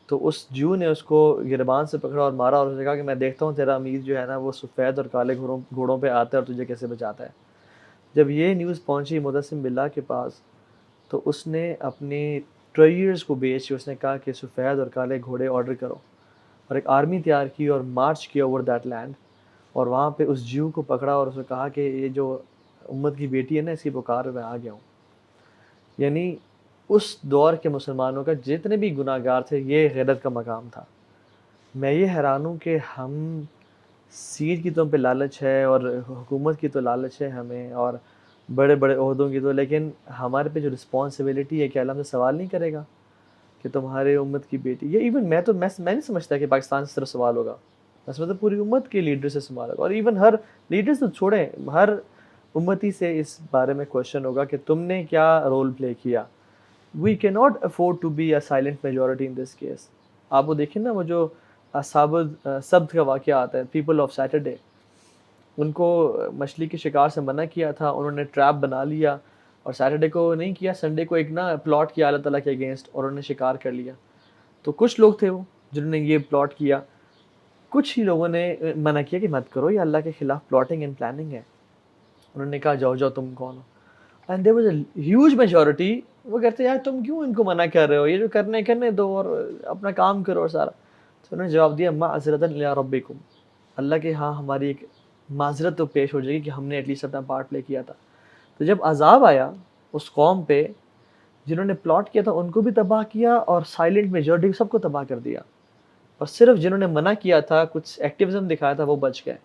تو اس جو نے اس کو گربان سے پکڑا اور مارا, اور اس نے کہا کہ میں دیکھتا ہوں تیرا امیر جو ہے نا وہ سفید اور کالے گھوڑوں پہ آتا ہے, اور تجھے کیسے بچاتا ہے. جب یہ نیوز پہنچی معتصم باللہ کے پاس, تو اس نے اپنے ٹریئرز کو بیچ کے اس نے کہا کہ سفید اور کالے گھوڑے آرڈر کرو, اور ایک آرمی تیار کی اور مارچ کیا اوور دیٹ لینڈ. اور وہاں پہ اس جیو کو پکڑا اور اس نے کہا کہ یہ جو امت کی بیٹی ہے نا اس کی پکار میں آ گیا ہوں. یعنی اس دور کے مسلمانوں کا جتنے بھی گناہ گار تھے یہ غیرت کا مقام تھا. میں یہ حیران ہوں کہ ہم سیٹ کی تو ہم پہ لالچ ہے اور حکومت کی تو لالچ ہے ہمیں اور بڑے بڑے عہدوں کی تو, لیکن ہمارے پہ جو رسپانسبلٹی ہے کہ اللہ ہم سے سوال نہیں کرے گا کہ تمہارے امت کی بیٹی. یہ ایون میں نہیں سمجھتا کہ پاکستان سے صرف سوال ہوگا, میں سمجھتا پوری امت کے لیڈر سے سوال ہوگا, اور ایون ہر لیڈر سے چھوڑیں ہر امتی سے اس بارے میں کوشچن ہوگا کہ تم نے کیا رول پلے کیا. We can not afford to be a silent majority in this case. آپ وہ دیکھیں نا وہ جو اصحاب سبت کا واقعہ آتا ہے, پیپل آف سیٹرڈے, ان کو مچھلی کے شکار سے منع کیا تھا, انہوں نے ٹریپ بنا لیا اور سیٹرڈے کو نہیں کیا, سنڈے کو ایک نا پلاٹ کیا اللہ تعالیٰ کے اگینسٹ اور انہوں نے شکار کر لیا. تو کچھ لوگ تھے وہ جنہوں نے یہ پلاٹ کیا, کچھ ہی لوگوں نے منع کیا کہ مت کرو, یہ اللہ کے خلاف پلاٹنگ اینڈ پلاننگ ہے. انہوں نے کہا جاؤ جاؤ تم کون ہو, and there was a huge majority وہ کہتے ہیں یار تم کیوں ان کو منع کر رہے ہو, یہ جو کرنے دو اور اپنا کام کرو اور سارا. تو انہوں نے جواب دیا معذرۃ الی ربکم, اللہ کے ہاں ہماری ایک معذرت تو پیش ہو جائے گی کہ ہم نے ایٹ لیسٹ اپنا پارٹ پلے کیا تھا. تو جب عذاب آیا اس قوم پہ جنہوں نے پلاٹ کیا تھا ان کو بھی تباہ کیا اور سائلنٹ میجورٹی سب کو تباہ کر دیا, اور صرف جنہوں نے منع کیا تھا کچھ ایکٹیویزم دکھایا تھا وہ بچ گئے.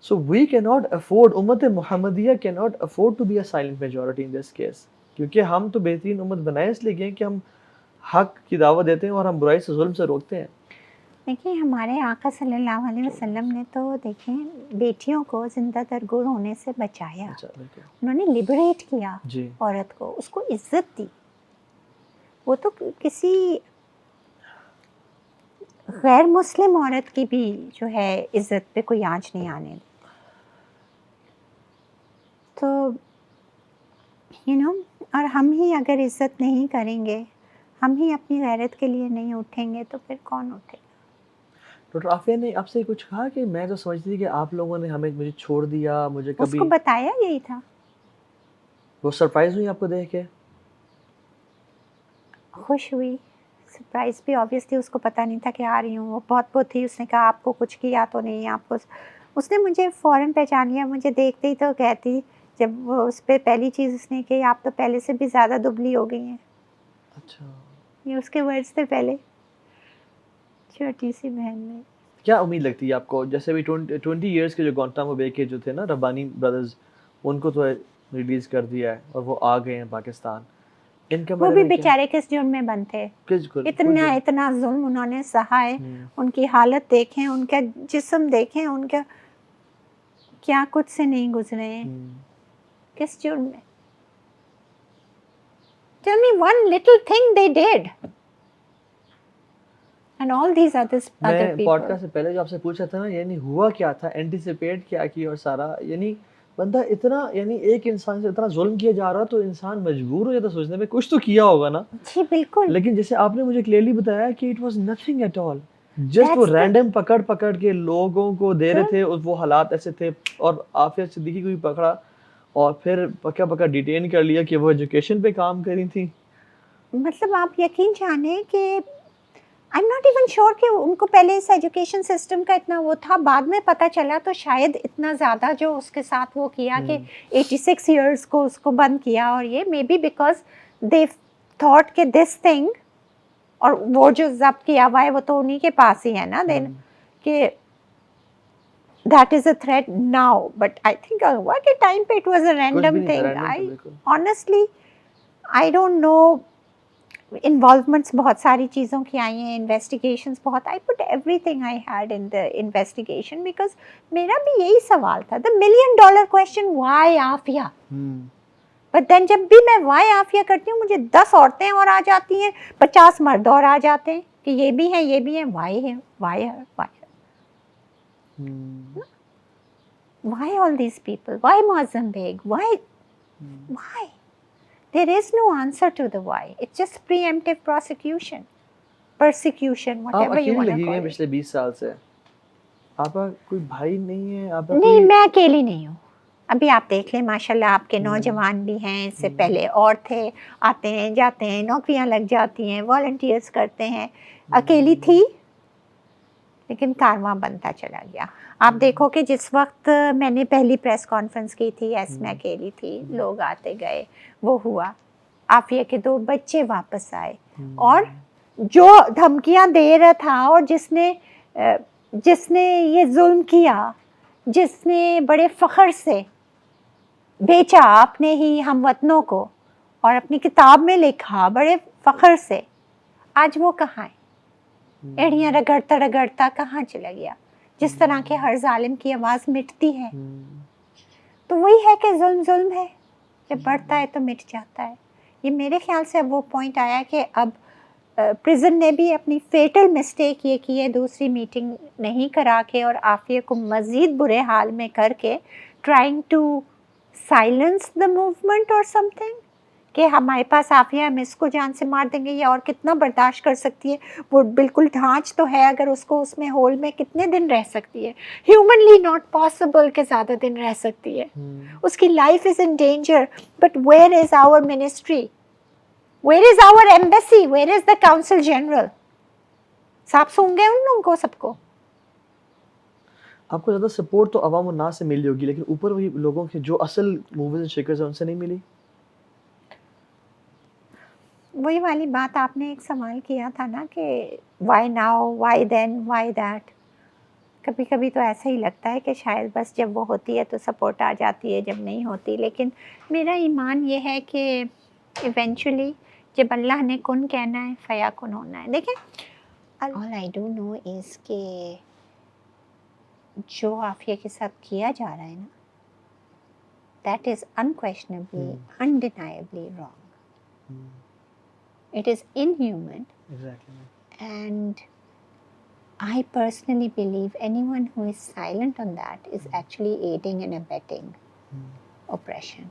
سو وی کی ناٹ افورڈ, امت محمدیہ can not afford to be a silent majority in this case, کیونکہ ہم تو بہترین امت بنائے اس لیے گئے کہ ہم حق کی دعوت دیتے ہیں اور ہم برائی سے ظلم سے روکتے ہیں. دیکھیں ہمارے آقا صلی اللہ علیہ وسلم نے تو دیکھیں بیٹیوں کو زندہ درگور ہونے سے بچایا, انہوں نے لبریٹ کیا جی عورت کو, اس کو عزت دی. وہ تو کسی غیر مسلم عورت کی بھی جو ہے عزت پہ کوئی آنچ نہیں آنے دی. تو اور ہم ہی اگر عزت نہیں کریں گے, ہم ہی اپنی غیرت کے لیے نہیں اٹھیں گے تو پھر کون اٹھے گا. ڈاکٹر عافیہ نے آپ سے کچھ کہا کہ میں تو سمجھتی تھی کہ آپ لوگوں نے مجھے چھوڑ دیا, مجھے اس کبھی کو بتایا یہی تھا. وہ سرپرائز ہوئی آپ کو دیکھ کے؟ خوش ہوئی, سرپرائز بھی آبویسلی اس کو پتہ نہیں تھا کہ آ رہی ہوں. وہ بہت تھی, اس نے کہا آپ کو کچھ کیا تو نہیں, آپ کو, اس نے مجھے فوراً پہچان لیا. مجھے دیکھتے ہی تو کہتی, جب وہ اس پہ پہلی چیز اس نے کہ آپ تو پہلے سے بھی زیادہ دبلی ہو گئی ہیں. اچھا, یہ اس کے ورڈز تھے پہلے, چھوٹی سی بہن نے. کیا امید لگتی ہے آپ کو, جیسے بھی 20 ایئرس کے جو گوانٹانامو بے کے جو تھے نا ربانی بردرز, ان کو تو ریلیز کر دیا ہے اور وہ آ گئے ہیں پاکستان, ان کے وہ بارے بھی میں کیا؟ بیچارے کس جرم میں بند تھے, اتنا اتنا ظلم انہوں نے سہا ہے. ان کی حالت دیکھیں, ان کا جسم دیکھیں, ان کا کیا کچھ سے نہیں گزرے ہیں, کس جرم میں. Tell me one little thing they did. And all these other میں people. پوڈ کاسٹ سے پہلے جو آپ سے پوچھا تھا نا, یعنی ہوا کیا تھا, اینٹیسپیٹ کیا کی, اور سارا یعنی بندہ اتنا, یعنی ایک انسان سے اتنا ظلم کیا جا رہا تو انسان مجبور ہو جاتا سوچنے میں کچھ تو کیا ہوگا نا. جی بالکل. لیکن جیسے آپ نے مجھے کلیئرلی بتایا کہ it was nothing at all, just وہ رینڈم پکڑ کے لوگوں کو دے رہے تھے, وہ حالات ایسے تھے. اور عافیہ صدیقی کو بھی پکڑا اور پھر پکا ڈیٹین کر لیا کہ وہ ایجوکیشن پہ کام کری تھی. مطلب آپ یقین جانیں کہ I am not even sure کہ ان کو پہلے اس ایجوکیشن سسٹم کا اتنا وہ تھا, بعد میں پتہ چلا تو شاید اتنا زیادہ جو اس کے ساتھ وہ کیا کہ 86 ایئرس کو اس کو بند کیا. اور یہ maybe because they thought کہ دس تھنگ, اور وہ جو ضبط کیا ہوا ہے وہ تو انہی کے پاس ہی ہے نا دین, کہ that is a threat now. But I think ہوا کہ ٹائم پہ it was a random thing. Honestly I don't know. Involvements بہت ساری چیزوں کی آئی ہیں, انویسٹیگیشنس بہت. I put everything I had in the investigation because میرا بھی یہی سوال تھا, the $1 million question, why Aafia. But then جب بھی میں وائی عافیہ کرتی ہوں مجھے 10 عورتیں اور آ جاتی ہیں, 50 مرد اور آ جاتے ہیں کہ یہ بھی ہیں یہ بھی ہیں. وائی ہے, وائی ہے, why all these people, why Moazzam Baig, why. There is no answer to the why. It's just preemptive prosecution, persecution, whatever you want to call it. پچھلے 20 سال سے آپ کا کوئی بھائی نہیں ہے؟ آپ نہیں, میں اکیلی نہیں ہوں. ابھی آپ دیکھ لیں ماشاء اللہ آپ کے نوجوان بھی ہیں, اس سے پہلے اور تھے, آتے ہیں جاتے ہیں, نوکریاں لگ جاتی ہیں, والنٹیئرس کرتے ہیں. اکیلی تھی لیکن کارواں بنتا چلا گیا. آپ دیکھو کہ جس وقت میں نے پہلی پریس کانفرنس کی تھی یس میں اکیلی تھی, لوگ آتے گئے, وہ ہوا, عافیہ کے 2 بچے واپس آئے, اور جو دھمکیاں دے رہا تھا اور جس نے یہ ظلم کیا, جس نے بڑے فخر سے بیچا اپنے ہی ہم وطنوں کو اور اپنی کتاب میں لکھا بڑے فخر سے, آج وہ کہاں ہے؟ ایڑیاں رگڑتا رگڑتا کہاں چلا گیا؟ جس طرح کے ہر ظالم کی آواز مٹتی ہے, تو وہی ہے کہ ظلم ظلم ہے, جب بڑھتا ہے تو مٹ جاتا ہے. یہ میرے خیال سے اب وہ پوائنٹ آیا کہ اب پریزن نے بھی اپنی فیٹل مسٹیک یہ کی ہے, دوسری میٹنگ نہیں کرا کے اور عافیہ کو مزید برے حال میں کر کے trying to silence the movement اور سم تھنگ, کہ ہمارے پاس عافیہ, ہم اس کو جان سے مار دیں گے, یا اور کتنا برداشت کر سکتی ہے, وہ بالکل ڈھانچ تو ہے, اگر اس کو اس میں ہول میں کتنے دن رہ سکتی ہے, ہیومنلی ناٹ پاسبل کہ زیادہ دن رہ سکتی ہے, اس کی life is in danger. But where is our ministry, where is our embassy, where is the consul general? صاحب سوں گے ان لوگوں کو سب کو. آپ کو زیادہ سپورٹ تو عوام الناس سے ملی ہوگی, لیکن اوپر وہی لوگوں کے جو اصل موورز اینڈ شیکرز ہیں ان سے نہیں ملی. وہی والی بات آپ نے ایک سوال کیا تھا نا کہ why now, why then, why that. کبھی کبھی تو ایسا ہی لگتا ہے کہ شاید بس جب وہ ہوتی ہے تو سپورٹ آ جاتی ہے, جب نہیں ہوتی. لیکن میرا ایمان یہ ہے کہ ایونچولی جب اللہ نے کن کہنا ہے فیکن ہونا ہے. دیکھیں, all I do know is کہ جو عافیہ کے ساتھ کیا جا رہا ہے نا, that is unquestionably, undeniably wrong. It is inhuman. Exactly. And I personally believe anyone who is silent on that is actually aiding and abetting oppression.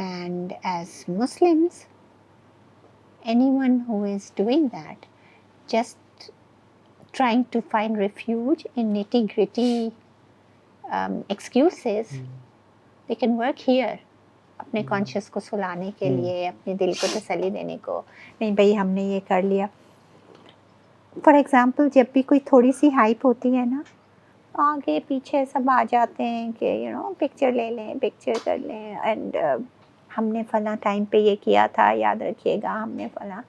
And as Muslims, anyone who is doing that, just trying to find refuge in nitty-gritty excuses, they can work here. اپنے conscious کو سلانے کے لیے, اپنے دل کو تسلی دینے کو, نہیں بھائی ہم نے یہ کر لیا. فار ایگزامپل جب بھی کوئی تھوڑی سی ہائپ ہوتی ہے نا, آگے پیچھے سب آ جاتے ہیں کہ پکچر لے لیں, پکچر کر لیں, اینڈ ہم نے فلاں ٹائم پہ یہ کیا تھا, یاد رکھیے گا ہم نے فلاں.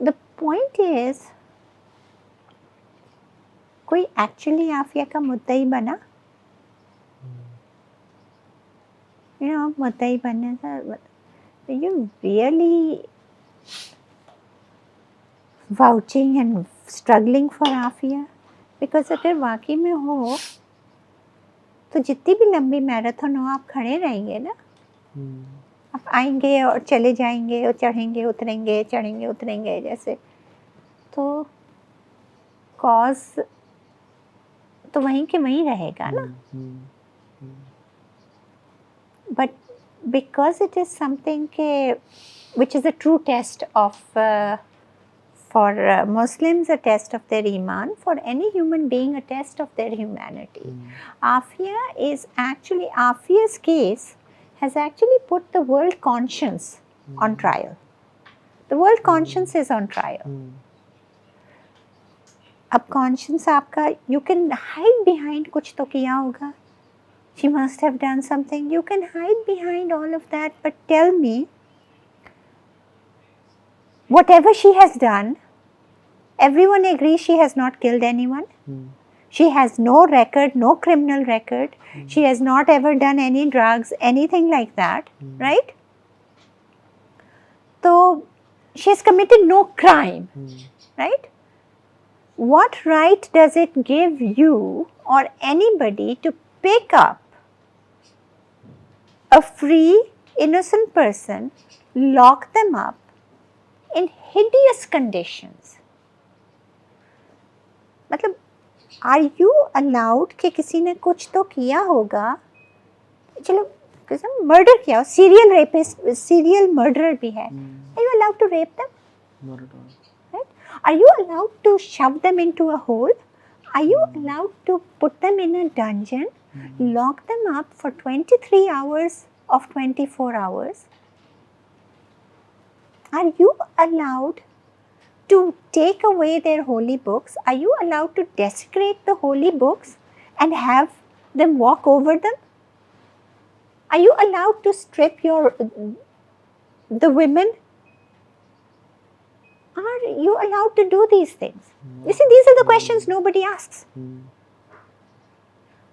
دا پوائنٹ از کوئی ایکچولی عافیہ کا مدعی بنا, مدعی بننے سے you really vouching and struggling for Aafia. Because اگر واقعی میں ہو تو جتنی بھی لمبی میراتھن ہو آپ کھڑے رہیں گے نا, آپ آئیں گے اور چلے جائیں گے, اور چڑھیں گے اتریں گے, چڑھیں گے اتریں گے جیسے, تو کاز تو وہیں کہ وہیں رہے گا نا. But because it is something which is a true test of, for Muslims a test of their iman, for any human being a test of their humanity. Afiya's case has actually put the world conscience on trial. The world conscience is on trial. اب conscience آپ کا, you can hide behind کچھ تو کیا ہوگا. She must have done something. You can hide behind all of that, but tell me, whatever she has done, everyone agrees she has not killed anyone. She has no record, no criminal record. She has not ever done any drugs, anything like that, right? So, she has committed no crime, right? What right does it give you or anybody to pick up a free, innocent person, lock them up in hideous conditions? مطلب, are you allowed کہ کسی نے کچھ تو کیا ہوگا, چلو murder کیا ہو, سیریل ریپسٹ, سیریل مرڈرر بھی ہے, are you allowed to rape them? Not at all. Right? Are you allowed to shove them into a hole? Are you allowed to put them in a dungeon, lock them up for 23 hours of 24 hours? Are you allowed to take away their holy books, are you allowed to desecrate the holy books and have them walk over them? Are you allowed to strip the women? Are you allowed to do these things? You see, these are the questions nobody asks.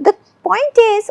The point is,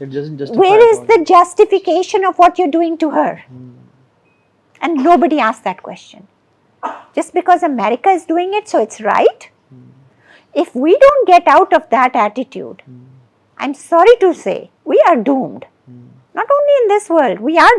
It doesn't justify Where is it. the justification of what you're doing to her? And nobody asks that question. Just because America is doing it, so it's right? If we don't get out of that attitude, I'm sorry to say, we are doomed. Not only in this world, we are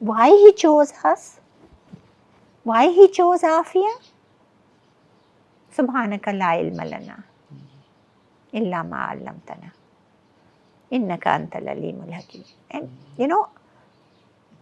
Why he chose us? Why he chose Afia? Subhanaka la ilma lana illa ma 'allamtana innaka antal alimul hakim. And you know,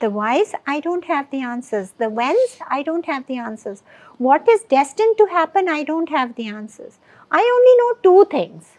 The whys, I don't have the answers. The whens, I don't have the answers. What is destined to happen, I don't have the answers. I only know two things.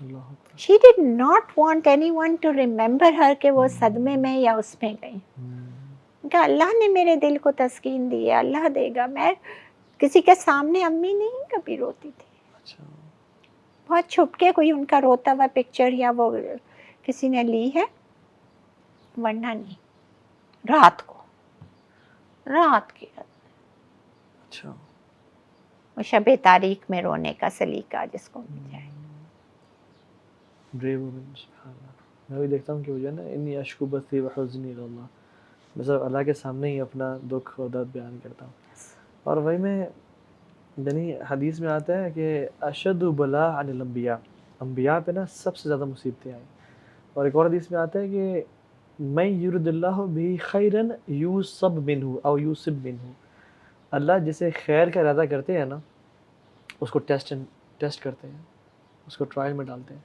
Allah Akbar. She did not want anyone to remember her کہ وہ صدمے میں یا اس میں گئی. کہ اللہ نے میرے دل کو تسکین دی ہے, اللہ دے گا. میں کسی کے سامنے امی نہیں کبھی روتی تھی, اچھا. بہت چھپ کے کوئی ان کا روتا ہوا پکچر یا وہ کسی نے لی ہے, ورنہ نہیں. رات کو, رات کے اچھا. وہ شب تاریخ میں رونے کا سلیقہ جس کو مل جائے. بریو وومن, سبحان اللہ. میں بھی دیکھتا ہوں کہ وہ جو ہے نا انی اشکو بثی و حزنی الی اللہ, میں صرف اللہ کے سامنے ہی اپنا دکھ اور درد بیان کرتا ہوں. اور وہی میں یعنی حدیث میں آتا ہے کہ اشد بلا عن الانبیاء, انبیاء پہ نا سب سے زیادہ مصیبتیں آئیں. اور ایک اور حدیث میں آتا ہے کہ من یرد اللہ بھی خیرن یوصب منہ او یوصب منہ, اللہ جسے خیر کا ارادہ کرتے ہیں نا اس کو ٹیسٹ کرتے ہیں, اس کو ٹرائل میں ڈالتے ہیں.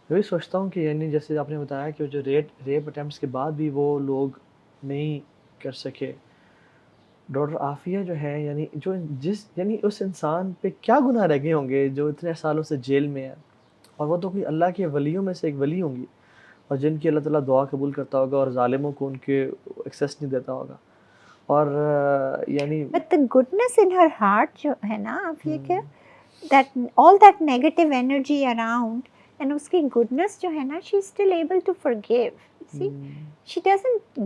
میں بھی سوچتا ہوں کہ یعنی جیسے آپ نے بتایا کہ جو ریپ اٹیمپٹس کے بعد بھی وہ لوگ نہیں کر سکے. ڈاکٹر عافیہ جو ہے یعنی جو یعنی اس انسان پہ کیا گناہ رہ گئے ہوں گے جو اتنے سالوں سے جیل میں ہے, اور وہ تو کوئی اللہ کے ولیوں میں سے ایک ولی ہوں گی, اور جن کی اللہ تعالیٰ دعا قبول کرتا ہوگا اور ظالموں کو ان کے ایکسیس نہیں دیتا ہوگا. اور یعنی But the goodness in her heart جو ہے نا عافیہ کے, that all that negative energy around, and اس کی goodness جو ہے نا, she is still able to forgive. See, she doesn't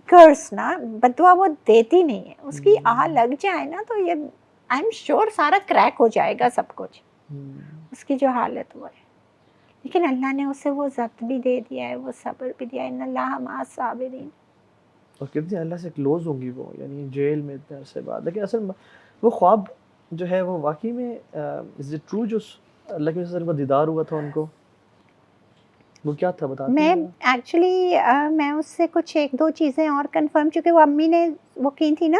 curse نا, بدعا وہ دیتی نہیں ہے. اس کی آہ لگ جائے نا تو یہ I'm sure سارا کریک ہو جائے گا سب کچھ, اس کی جو حالت وہ ہے. لیکن اللہ نے اسے وہ ضبط بھی دے دیا ہے, وہ صبر بھی دیا ہے. ان اللہ مع الصابرین. اور کتنی اللہ سے کلوز ہوں گی وہ, یعنی جیل میں اتنے عرصے بعد. لیکن اصل وہ خواب جو ہے وہ واقعی میں از اٹ ٹرو جو اللہ کے وسلم کا دیدار ہوا تھا ان کو, وہ کیا تھا بتاتے میں ہیں؟ ایکچولی میں اس سے کچھ ایک دو چیزیں اور کنفرم, چونکہ وہ امی نے وہ کی تھی نا,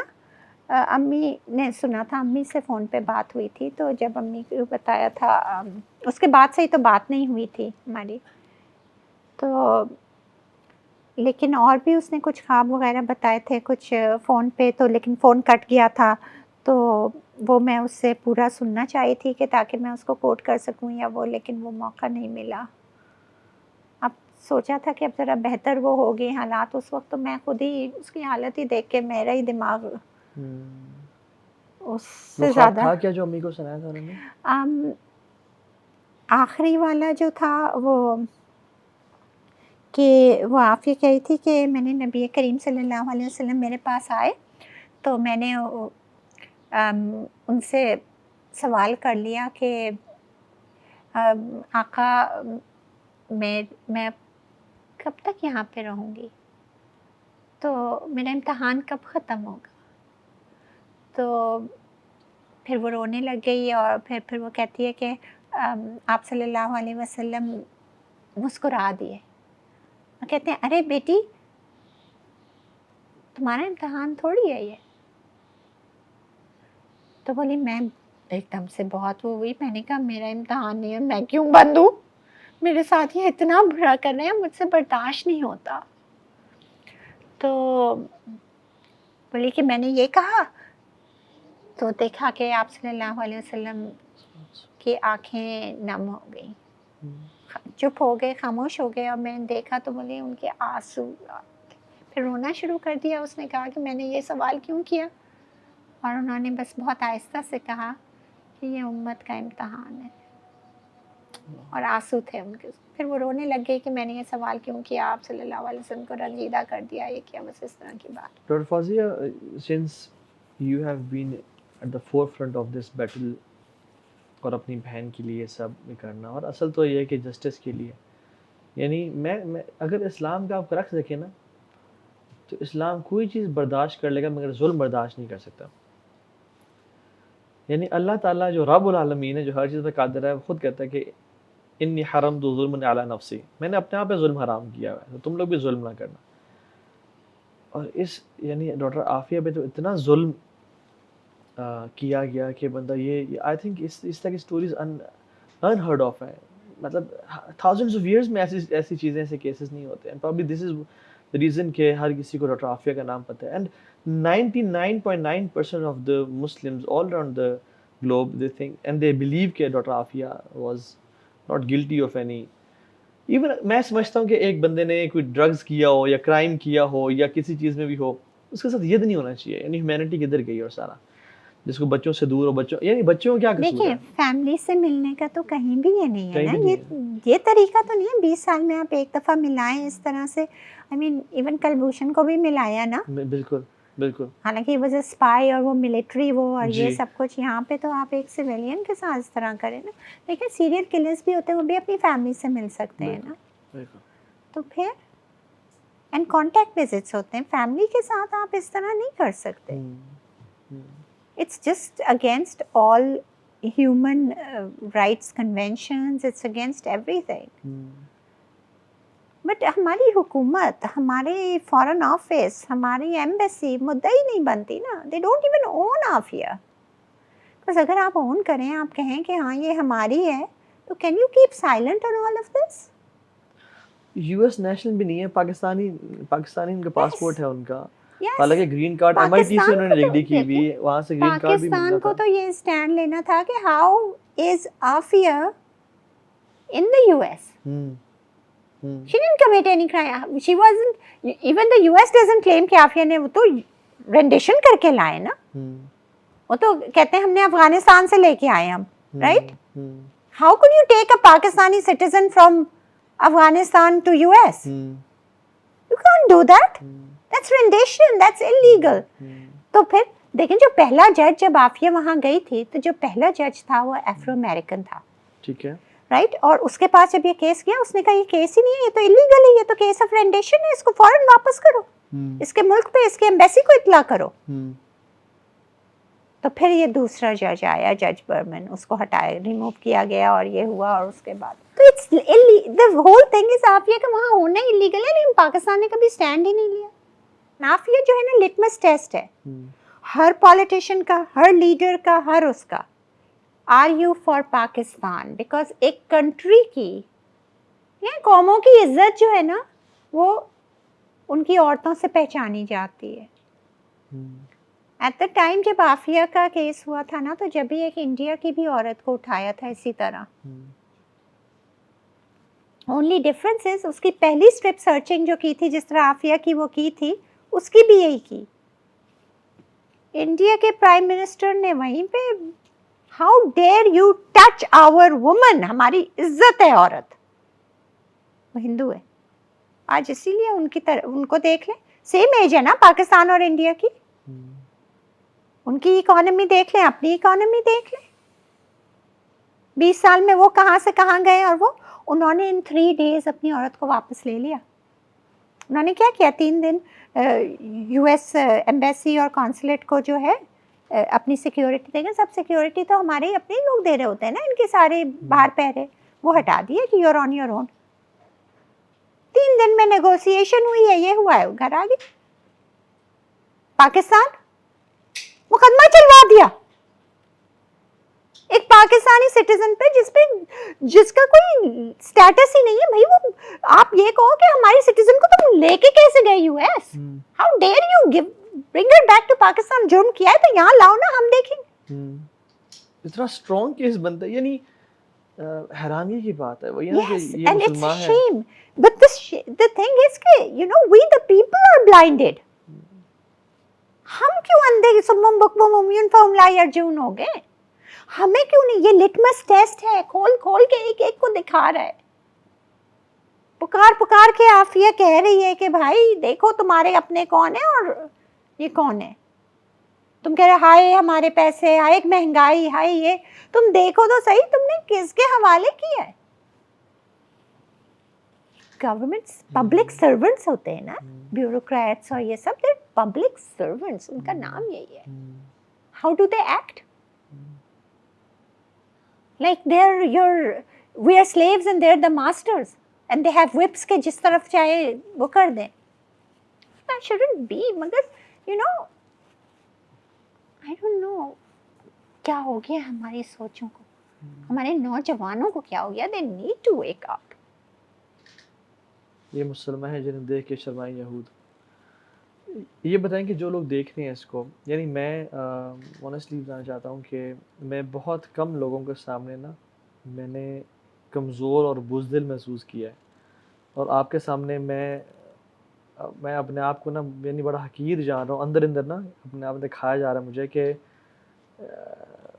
امی نے سنا تھا, امی سے فون پہ بات ہوئی تھی, تو جب امی کو بتایا تھا, اس کے بعد سے ہی تو بات نہیں ہوئی تھی ہماری. تو لیکن اور بھی اس نے کچھ خواب وغیرہ بتائے تھے کچھ فون پہ, تو لیکن فون کٹ گیا تھا, تو وہ میں اس سے پورا سننا چاہی تھی کہ تاکہ میں اس کو کوٹ کر سکوں یا وہ, لیکن وہ موقع نہیں ملا. اب سوچا تھا کہ اب ذرا بہتر وہ ہو گئی حالات اس وقت, تو میں خود ہی اس کی حالت ہی دیکھ کے میرا ہی دماغ اس سے وہ خواب زیادہ. تھا کیا جو امی کو سنایا تھا انہوں نے؟ آخری والا جو تھا وہ کہ وہ عافیہ کہہ رہی تھی کہ میں نے نبی کریم صلی اللہ علیہ وسلم میرے پاس آئے, تو میں نے ان سے سوال کر لیا کہ آقا میں کب تک یہاں پہ رہوں گی, تو میرا امتحان کب ختم ہوگا. تو پھر وہ رونے لگ گئی, اور پھر وہ کہتی ہے کہ آپ صلی اللہ علیہ وسلم مسکرا دیے, کہتے ہیں ارے بیٹی تمہارا امتحان تھوڑی ہے یہ. تو بولی میں ایک دم سے بہت وہ ہوئی, میں نے کہا میرا امتحان نہیں ہے, میں کیوں بند ہوں, میرے ساتھ یہ اتنا برا کر رہے ہیں, مجھ سے برداشت نہیں ہوتا. تو بولی کہ میں نے یہ کہا, تو دیکھا کہ آپ صلی اللہ علیہ وسلم کی آنکھیں نم ہو گئیں, چپ ہو گئے, خاموش ہو گئے, اور میں نے دیکھا تو بولے ان کے آنسو, پھر رونا شروع کر دیا. اس نے کہا کہ میں نے یہ سوال کیوں کیا, اور انہوں نے بس بہت آہستہ سے کہا کہ یہ امت کا امتحان ہے, اور آنسو تھے ان کے. پھر وہ رونے لگ گئی کہ میں نے یہ سوال کیوں کیا, آپ صلی اللہ علیہ وسلم کو رنجیدہ کر دیا, یہ کیا, بس اس طرح کی بات. Doctor Fauzia, since you have been at the forefront of this battle, اور اپنی بہن کے لیے سب کرنا, اور اصل تو یہ ہے کہ جسٹس کے لیے, یعنی میں اگر اسلام کا آپ رکھ سکیں نا, تو اسلام کوئی چیز برداشت کر لے گا مگر ظلم برداشت نہیں کر سکتا. یعنی اللہ تعالیٰ جو رب العالمین ہے, جو ہر چیز پہ قادر ہے, وہ خود کہتا ہے کہ انی حرمت ظلم علی نفسی, میں نے اپنے آپ پہ ظلم حرام کیا ہوا ہے, تو تم لوگ بھی ظلم نہ کرنا. اور اس یعنی ڈاکٹر عافیہ پہ تو اتنا ظلم کیا گیا کہ بندہ یہ آئی تھنک اس طرح کی اسٹوریز انہرڈ آف ہیں, مطلب تھاؤزنڈس آف ایئرس میں ایسی چیزیں, ایسے کیسز نہیں ہوتے. And probably this is the reason کہ ہر کسی کو ڈاکٹر عافیہ کا نام پتہ ہے. And 99.9% of the Muslims all around the globe, they think and they believe کہ doctor Aafia was not guilty of any. Even میں سمجھتا ہوں کہ ایک بندے نے کوئی ڈرگز کیا ہو یا کرائم کیا ہو یا کسی چیز میں بھی ہو, اس کے ساتھ یہ نہیں ہونا چاہیے. یعنی ہیومینٹی کدھر گئی اور سارا, جس کو بچوں سے دور ہو, بچوں یعنی بچوں کو کیا قصور دیکھیں ہے. فیملی سے ملنے کا تو کہیں بھی یہ نہیں ہے کہیں نا, بھی نہیں یہ طریقہ تو نہیں ہے 20 سال میں آپ ایک دفعہ ملائیں اس طرح سے. آئی مین ایون کلبھوشن کو بھی ملایا نا, بالکل بالکل. حالانکہ وہ اسپائی اور وہ ملٹری وہ اور یہ جی. سب کچھ. یہاں پہ تو آپ ایک سویلین کے ساتھ اس طرح کریں نا. لیکن سیریل کلرز بھی ہوتے ہیں, وہ بھی اپنی فیملی سے مل سکتے ہیں نا. بالکل. تو پھر اینڈ کانٹیکٹ وزٹس ہوتے ہیں, فیملی کے ساتھ آپ اس طرح نہیں کر سکتے. It's just against all human rights conventions, it's against everything. But ہماری حکومت, ہمارے فارن آفس, ہماری ایمبیسی مدعی نہیں بنتی نا. دے ڈونٹ ایون اون آفیا. بس اگر آپ اون کریں, آپ کہیں کہ ہاں یہ ہماری ہے, تو can you keep silent on all of this? U S national بھی نہیں ہے, پاکستانی ان کا پاسپورٹ ہے ان کا. Yes. حالانکہ green card M I T سے انہوں نے ڈگری کی ہوئی, وہاں سے گرین کارڈ بھی ملنا پاکستان تھا. کو تو یہ اسٹینڈ لینا تھا کہ how is Aafia in the U S. She didn't commit any crime. She wasn't, even the US doesn't claim کہ آفیہ نے, وہ تو rendition کر کے لائے نا. وہ تو کہتے ہیں ہم نے افغانستان سے لے کے آئے ہم, right? How could you take a Pakistani citizen from Afghanistan to US? You can't do that. That's rendition, that's illegal. تو پھر دیکھیں جو پہلا جج جب آفیہ وہاں گئی تھی, تو جو پہلا جج تھا وہ افرو امریکن تھا. ٹھیک ہے. رائٹ, اور اس کے پاس جب یہ کیس کیا, اس نے کہا یہ کیس ہی نہیں ہے, یہ تو انلیگل ہے, یہ تو کیس آف رینڈیشن ہے, اس کو فوراً واپس کرو, اس کے ملک پہ اس کے ایمبیسی کو اطلاع کرو. تو پھر یہ دوسرا جج آیا, جج برمن, اس کو ہٹایا, ریموو کیا گیا, اور یہ ہوا. اور اس کے بعد تو it's the whole thing is Aafia کا وہاں ہونا انلیگل ہے, لیکن پاکستان نے کبھی اسٹینڈ ہی نہیں لیا. آفیہ جو ہے نا لٹمس ٹیسٹ ہے ہر پالیٹیشین کا, ہر لیڈر کا, ہر اس کا. Are you for Pakistan? Because ایک کنٹری کی یا قوموں کی عزت جو ہے نا, وہ ان کی عورتوں سے پہچانی جاتی ہے. ایٹ دا ٹائم جب آفیہ کا کیس ہوا تھا نا, تو جب بھی ایک انڈیا کی بھی عورت کو اٹھایا تھا اسی طرح. اونلی ڈفرنس از اس کی پہلی اسٹرپ سرچنگ جو کی تھی, جس طرح آفیہ کی وہ کی تھی, اس کی بھی یہی کی. انڈیا کے پرائم منسٹر نے وہیں پہ, how dare you touch our woman, ہماری عزت ہے عورت, وہ ہندو ہے آج, اسی لیے ان کی ان کو دیکھ لیں, سیم ایج ہے نا پاکستان اور انڈیا کی. ان کی اکانومی دیکھ لیں, اپنی اکانومی دیکھ لیں. 20 سال میں وہ کہاں سے کہاں گئے, اور وہ انہوں نے ان 3 days اپنی عورت کو واپس لے لیا. انہوں نے کیا کیا, 3 دن یو ایس ایمبیسی اور کانسلیٹ کو جو ہے اپنی سیکیورٹی دیں گے. سب سیکیورٹی تو ہمارے اپنے لوگ دے رہے ہوتے ہیں نا, ان کے سارے باہر پہرے, وہ ہٹا دیے کہ یور آن یور اون. 3 دن میں نیگوسیشن ہوئی ہے, یہ ہوا ہے, گھر آ گئی. پاکستان مقدمہ چلوا دیا ایک پاکستانی سٹیزن پہ, جس کا کوئی اسٹیٹس ہی نہیں ہے. بھائی وہ آپ یہ کہو کہ ہماری سٹیزن کو تم لے کے کیسے گئے U S? How dare you give bring her back to Pakistan. جرم کیا ہے تو یہاں لاؤ نا, ہم دیکھیں. اتنا اسٹرانگ کیس بنتا ہے, یعنی حیرانی کی بات ہے. وہ یہ and it's a مسلمان ہے. shame, but the thing is کہ you know we the people are blinded. ہم کیوں اندھے سمم بکم عمیون فہم لا یرجعون ہو گئے؟ ہمیں کیوں نہیں؟ یہ لٹمس ٹیسٹ ہے, کھول کھول کے ایک ایک کو دکھا رہا ہے. پکار کے آفیہ کہہ رہی ہے کہ بھائی دیکھو تمہارے اپنے کون ہیں اور یہ کون ہے. تم کہہ رہے ہائے ہمارے پیسے, ہائے مہنگائی, ہائے یہ. تم دیکھو تو صحیح تم نے کس کے حوالے کیا ہے. گورنمنٹس پبلک سرونٹس ہوتے ہیں نا, بیوروکریٹس اور یہ سب, پبلک سرونٹس, ان کا نام یہی ہے. How do they act like we are slaves and they're the masters and they have whips کے جس طرف چاہے وہ کر دیں. That shouldn't be. مگر you know I don't know کیا ہو گیا ہماری سوچوں کو, ہمارے نوجوانوں کو کیا ہو گیا. they need to wake up. یہ مسلمان ہیں جنہیں دیکھ کے شرمائیں یہود. یہ بتائیں کہ جو لوگ دیکھ رہے ہیں اس کو, یعنی میں آنیسٹلی بتانا چاہتا ہوں کہ میں بہت کم لوگوں کے سامنے نا, میں نے کمزور اور بزدل محسوس کیا ہے، اور آپ کے سامنے میں اپنے آپ کو نا یعنی بڑا حقیر جان رہا ہوں، اندر نا اپنے آپ دکھایا جا رہا ہے مجھے کہ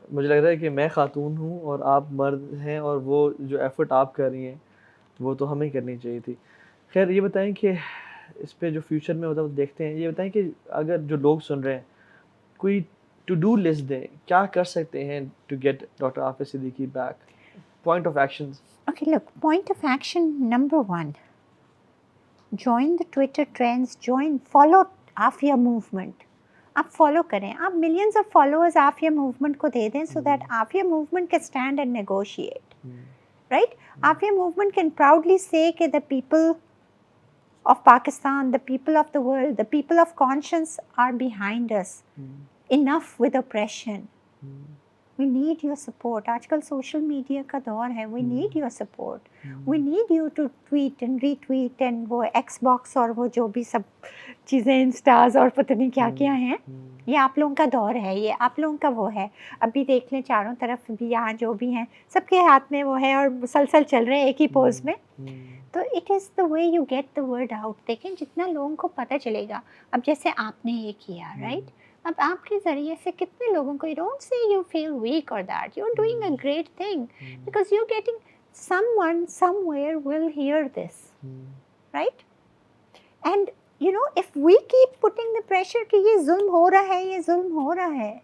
مجھے لگ رہا ہے کہ میں خاتون ہوں اور آپ مرد ہیں، اور وہ جو ایفرٹ آپ کر رہی ہیں وہ تو ہمیں کرنی چاہیے تھی. خیر یہ بتائیں کہ اس پہ جو فیوچر میں ہوتا ہے وہ دیکھتے ہیں، یہ بتائیں کہ اگر جو لوگ سن رہے ہیں کوئی ٹو ڈو لسٹ دیں، کیا کر سکتے ہیں to get doctor Aafia Siddiqui back, point of actions. Okay, look, point of action number 1, join the Twitter trends, follow Afia movement. آپ فالو کریں، آپ millions of followers Aafia movement کو دے دیں so that Aafia movement can stand and negotiate, right. Aafia movement can proudly say کہ the people of Pakistan, the people of the world, the people of conscience are behind us. Enough with oppression. We need your support. آج کل social media کا دور ہے. We need your support. We need you to tweet and re tweet and وہ x box اور وہ جو بھی سب چیزیں انسٹاز اور پتہ نہیں کیا کیا ہیں. یہ آپ لوگوں کا دور ہے، یہ آپ لوگوں کا وہ ہے. ابھی دیکھ لیں چاروں طرف بھی یہاں جو بھی ہیں سب کے ہاتھ میں وہ ہے اور مسلسل چل رہے ہیں ایک ہی پوز میں. تو it is the way you get the word out. دیکھیں جتنا لوگوں کو پتہ چلے گا. اب جیسے آپ نے یہ کیا رائٹ، اب آپ کے ذریعے سے کتنے لوگوں کو، you don't see you feel weak اور that, you are doing a great thing because you are getting someone somewhere will hear this, right. And you know if we keep putting the pressure کہ یہ ظلم ہو رہا ہے، یہ ظلم ہو رہا ہے،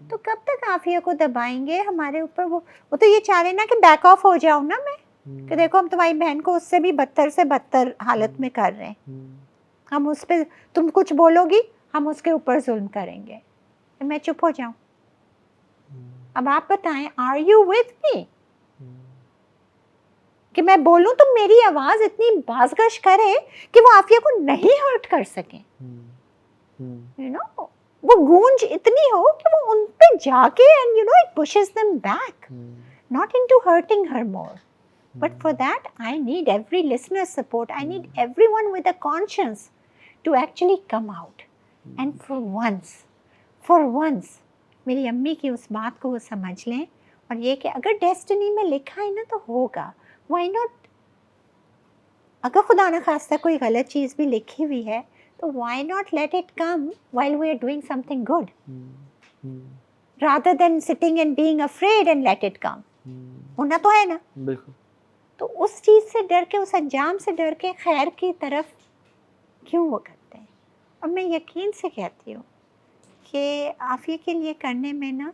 تو کب تک عافیہ کو دبائیں گے ہمارے اوپر. وہ تو یہ چاہ رہے نا کہ بیک آف ہو جاؤں نا میں، کہ دیکھو ہم تمہاری بہن کو اس سے بھی بدتر سے بدتر حالت میں کر رہے ہیں، ہم اس پہ، تم کچھ بولو گی ہم اس کے اوپر ظلم کریں گے، میں چپ ہو جاؤں. اب آپ بتائیں آر یو ود می کہ میں بولوں تو میری آواز اتنی بازگشت کرے کہ وہ عافیہ کو نہیں ہرٹ کر سکیں، یو نو وہ گونج اتنی ہو کہ وہ ان پہ جا کے and you know it pushes them back not into hurting her more. But for that I need every listener's support. I need everyone with a conscience to actually come out. And for once میری امی کی اس بات کو وہ سمجھ لیں، اور یہ کہ اگر ڈیسٹنی میں لکھا ہے نا تو ہوگا. وائی ناٹ، اگر خدا نہ خواستہ کوئی غلط چیز بھی لکھی ہوئی ہے تو why not let it come while we are doing something good rather than sitting and being afraid and let it come. ہونا تو ہے نا. بالکل. تو اس چیز سے ڈر کے، اس انجام سے ڈر کے خیر کی طرف کیوں وہ کرتے ہیں. اور میں یقین سے کہتی ہوں کہ عافیہ کے لیے کرنے میں نا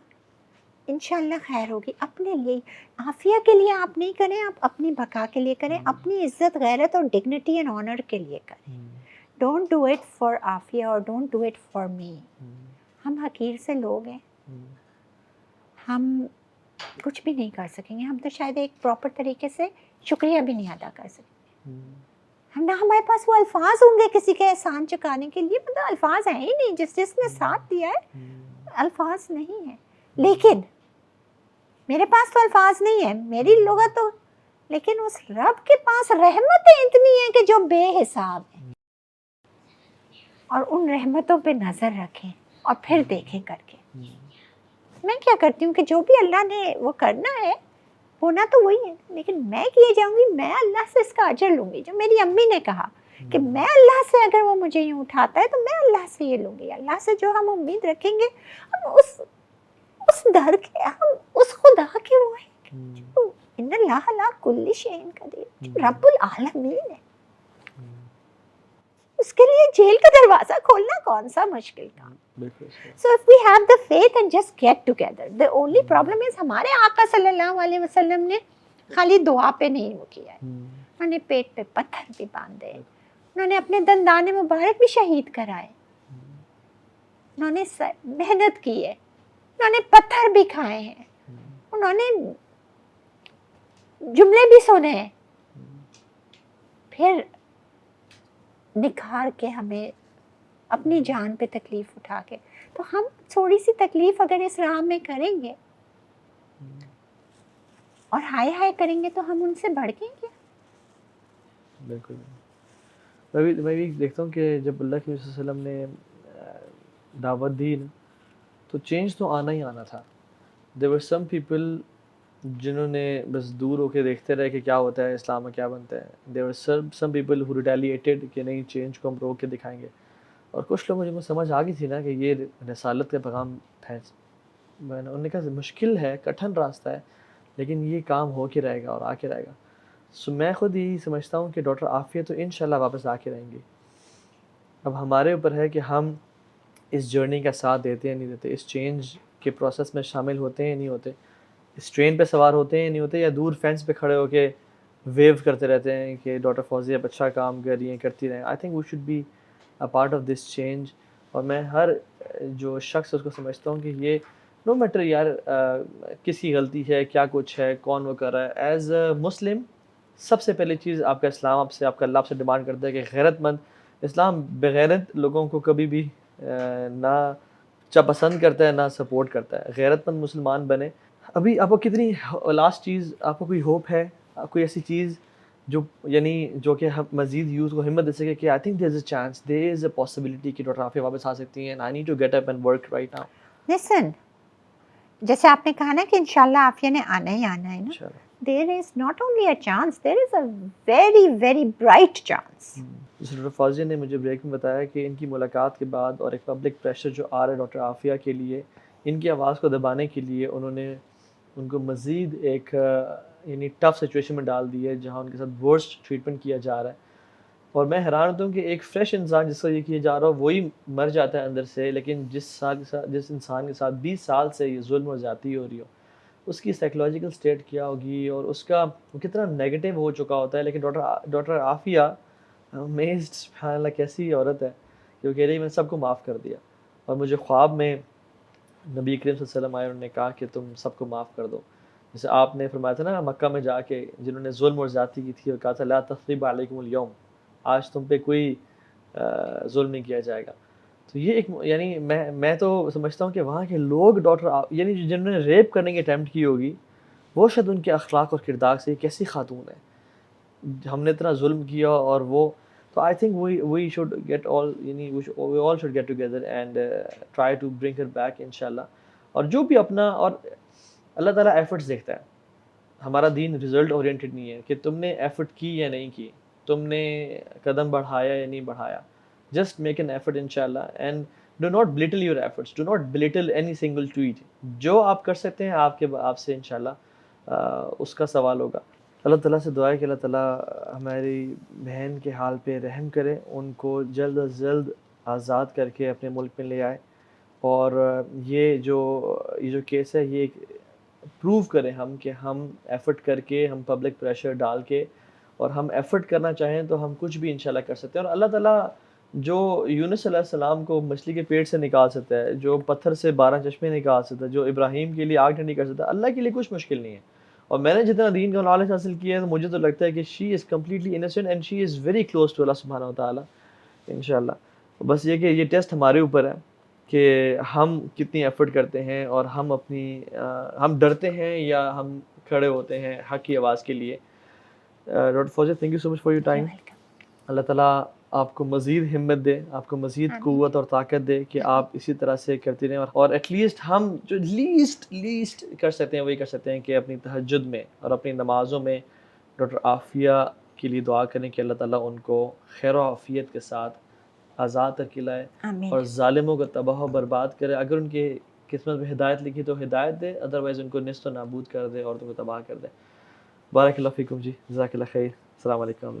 انشاءاللہ خیر ہوگی. اپنے لیے، عافیہ کے لیے آپ نہیں کریں، آپ اپنی بقا کے لیے کریں، اپنی عزت غیرت اور ڈگنیٹی اینڈ آنر کے لیے کریں. Don't do it for Aafia اور don't do it for me. ہم حقیر سے لوگ ہیں، ہم کچھ بھی نہیں کر سکیں گے. ہم تو شاید ایک پراپر طریقے سے شکریہ بھی نہیں ادا کر سکیں گے. ہم نہ ہمارے پاس وہ الفاظ ہوں گے کسی کے احسان چکانے کے لیے. مطلب الفاظ ہیں ہی نہیں. جس نے ساتھ دیا ہے الفاظ نہیں ہیں. لیکن میرے پاس تو الفاظ نہیں ہیں، میری لغت تو، لیکن اس رب کے پاس رحمتیں اتنی ہیں کہ جو بے حساب ہیں. اور ان رحمتوں پہ نظر رکھیں اور پھر دیکھیں کر کے. میں کیا کرتی ہوں کہ جو بھی اللہ نے وہ کرنا ہے ہونا تو وہی ہے، لیکن میں کیے جاؤں گی، میں اللہ سے اس کا اجر لوں گی. جو میری امی نے کہا کہ میں اللہ سے، اگر وہ مجھے یوں اٹھاتا ہے تو میں اللہ سے یہ لوں گی. اللہ سے جو ہم امید رکھیں گے، ہم اس در کے، ہم اس خدا کے وہ ہیں جو ان اللہ لا کل شیء قدیر، جو رب العالمین ہے. اس کے لیے جیل کا دروازہ کھولنا کون سا مشکل کام. So if we have the faith and just get together. The only problem is ہمارے آقا صلی اللہ علیہ وسلم نے خالی دعا پہ نہیں وہ کیا ہے. انہوں نے پیٹ پہ پتھر بھی باندھے، انہوں نے اپنے دندان مبارک بھی شہید کرائے، انہوں نے محنت کی ہے، انہوں نے پتھر بھی کھائے ہیں، انہوں نے جملے بھی سنے ہیں، پھر نکھار کے ہمیں اپنی جان پہ تکلیف اٹھا کے. تو ہم تھوڑی سی تکلیف اگر اس راہ میں کریں گے اور ہائے ہائے کریں گے تو ہم ان سے بڑھ گیں گے. بالکل. میں بھی دیکھتا ہوں کہ جب اللہ کے رسول صلی اللہ علیہ وسلم نے دعوت دی تو چینج تو آنا ہی آنا تھا. There were some people جنہوں نے بس دور ہو کے دیکھتے رہے کہ کیا ہوتا ہے اسلام میں کیا بنتا ہے. There were some people who retaliated کہ نہیں چینج کو ہم روک کے دکھائیں گے. اور کچھ لوگوں کو سمجھ آ گئی تھی نا کہ یہ رسالت کا پیغام ہے. انہوں نے کہا مشکل ہے, کٹھن راستہ ہے, لیکن یہ کام ہو کے رہے گا اور آ کے رہے گا. سو میں خود یہی سمجھتا ہوں کہ ڈاکٹر عافیہ تو انشاءاللہ واپس آ کے رہیں گی. اب ہمارے اوپر ہے کہ ہم اس جرنی کا ساتھ دیتے ہیں نہیں دیتے, اس چینج کے پروسیس میں شامل ہوتے ہیں یا نہیں ہوتے, اس ٹرین پہ سوار ہوتے ہیں یا نہیں ہوتے, یا دور فینس پہ کھڑے ہو کے ویو کرتے رہتے ہیں کہ ڈاکٹر فوزیہ اب اچھا کام کر رہی ہیں, کرتی رہیں. I think we should be a part of this change. اور میں ہر جو شخص اس کو سمجھتا ہوں کہ یہ نو میٹر یار کس کی غلطی ہے, کیا کچھ ہے, کون وہ کر رہا ہے, ایز اے مسلم سب سے پہلی چیز آپ کا اسلام آپ سے, آپ کا اللہ آپ سے ڈیمانڈ کرتا ہے کہ غیرت مند, اسلام بغیرت لوگوں کو کبھی بھی نہ پسند کرتا ہے نہ سپورٹ کرتا ہے. غیرت مند مسلمان بنے. ابھی آپ کو کتنی لاسٹ چیز, آپ کو کوئی ہوپ ہے, کوئی ایسی چیز جو یعنی جو کہ ہم مزید یوتھ کو ہمت دے سکے کہ I think there is a chance, there is a possibility کہ ڈاکٹر عافیہ واپس آ سکتی ہیں, I need to get up and work right now. Listen, جیسے آپ نے کہا نا کہ انشاءاللہ عافیہ نے آنا ہی آنا ہے نا, انشاءاللہ. there is not only a chance, there is a very very bright chance. جیسے ڈاکٹر فوزیہ نے مجھے بریک میں بتایا کہ ان کی ملاقات کے بعد اور ایک پبلک پریشر جو آ رہا ہے ڈاکٹر عافیہ کے لیے, ان کی آواز کو دبانے کے لیے انہوں نے ان کو مزید ایک یعنی ٹف سچویشن میں ڈال دی ہے جہاں ان کے ساتھ ورسٹ ٹریٹمنٹ کیا جا رہا ہے. اور میں حیران ہوتا ہوں کہ ایک فریش انسان جس کا یہ کیا جا رہا ہو وہی مر جاتا ہے اندر سے, لیکن جس انسان کے ساتھ 20 سال سے یہ ظلم اور زیادتی ہو رہی ہو, اس کی سائیکولوجیکل سٹیٹ کیا ہوگی اور اس کا کتنا نیگیٹو ہو چکا ہوتا ہے. لیکن ڈاکٹر عافیہ امیزڈ, سبحان اللہ کیسی عورت ہے کہ وہ کہہ رہی میں سب کو معاف کر دیا. اور مجھے خواب میں نبی کریم صلی اللہ علیہ وسلم آئے, انہوں نے کہا کہ تم سب کو معاف کر دو. جیسے آپ نے فرمایا تھا نا مکہ میں جا کے جنہوں نے ظلم اور زیادتی کی تھی, اور کہا تھا لا تثریب علیکم اليوم, آج تم پہ کوئی ظلم نہیں کیا جائے گا. تو یہ ایک یعنی میں تو سمجھتا ہوں کہ وہاں کے لوگ ڈاکٹر یعنی جنہوں نے ریپ کرنے کی اٹیمپٹ کی ہوگی وہ شاید ان کے اخلاق اور کردار سے کیسی خاتون ہے, ہم نے اتنا ظلم کیا اور وہ. تو I think we should get all یعنی we all should get together and try to bring her back انشاءاللہ. اور جو بھی اپنا, اور اللہ تعالیٰ ایفرٹس دیکھتا ہے, ہمارا دین رزلٹ اورینٹڈ نہیں ہے کہ تم نے ایفرٹ کی یا نہیں کی, تم نے قدم بڑھایا یا نہیں بڑھایا. جسٹ میک این ایفرٹ انشاءاللہ, and do not belittle your efforts, do not belittle any single tweet. جو آپ کر سکتے ہیں آپ سے انشاءاللہ اس کا سوال ہوگا. اللہ تعالیٰ سے دعا ہے کہ اللہ تعالیٰ ہماری بہن کے حال پہ رحم کرے, ان کو جلد از جلد آزاد کر کے اپنے ملک میں لے آئے. اور یہ جو کیس ہے یہ پروو کریں ہم کہ ہم ایفرٹ کر کے, ہم پبلک پریشر ڈال کے, اور ہم ایفرٹ کرنا چاہیں تو ہم کچھ بھی انشاءاللہ کر سکتے ہیں. اور اللہ تعالیٰ جو یونس علیہ السلام کو مچھلی کے پیٹ سے نکال سکتا ہے, جو پتھر سے 12 چشمے نکال سکتا ہے, جو ابراہیم کے لیے آگ ٹھنڈی کر سکتا ہے, اللہ کے لیے کچھ مشکل نہیں ہے. اور میں نے جتنا دین کا نالج حاصل کیا ہے تو مجھے تو لگتا ہے کہ she is completely innocent and she is very close to اللہ سبحانہ وتعالیٰ انشاءاللہ. بس یہ کہ یہ ٹیسٹ ہمارے اوپر ہے کہ ہم کتنی ایفرٹ کرتے ہیں, اور ہم ڈرتے ہیں یا ہم کھڑے ہوتے ہیں حق کی آواز کے لیے. Doctor Fauzia thank you so much for your time. اللہ تعالیٰ آپ کو مزید ہمت دے, آپ کو مزید قوت اور طاقت دے کہ آپ اسی طرح سے کرتے رہیں. اور ایٹ لیسٹ ہم جو لیسٹ کر سکتے ہیں وہی کر سکتے ہیں کہ اپنی تہجد میں اور اپنی نمازوں میں ڈاکٹر عافیہ کے لیے دعا کریں کہ اللہ تعالیٰ ان کو خیر و عافیت کے ساتھ آزاد کر کے لائے اور ظالموں کو تباہ و برباد کرے. اگر ان کے قسمت میں ہدایت لکھی تو ہدایت دے, ادروائز ان کو نیست و نابود کر دے اور ان کو تباہ کر دے. بارک اللہ فیکم جی, جزاک اللہ خیر. السلام علیکم.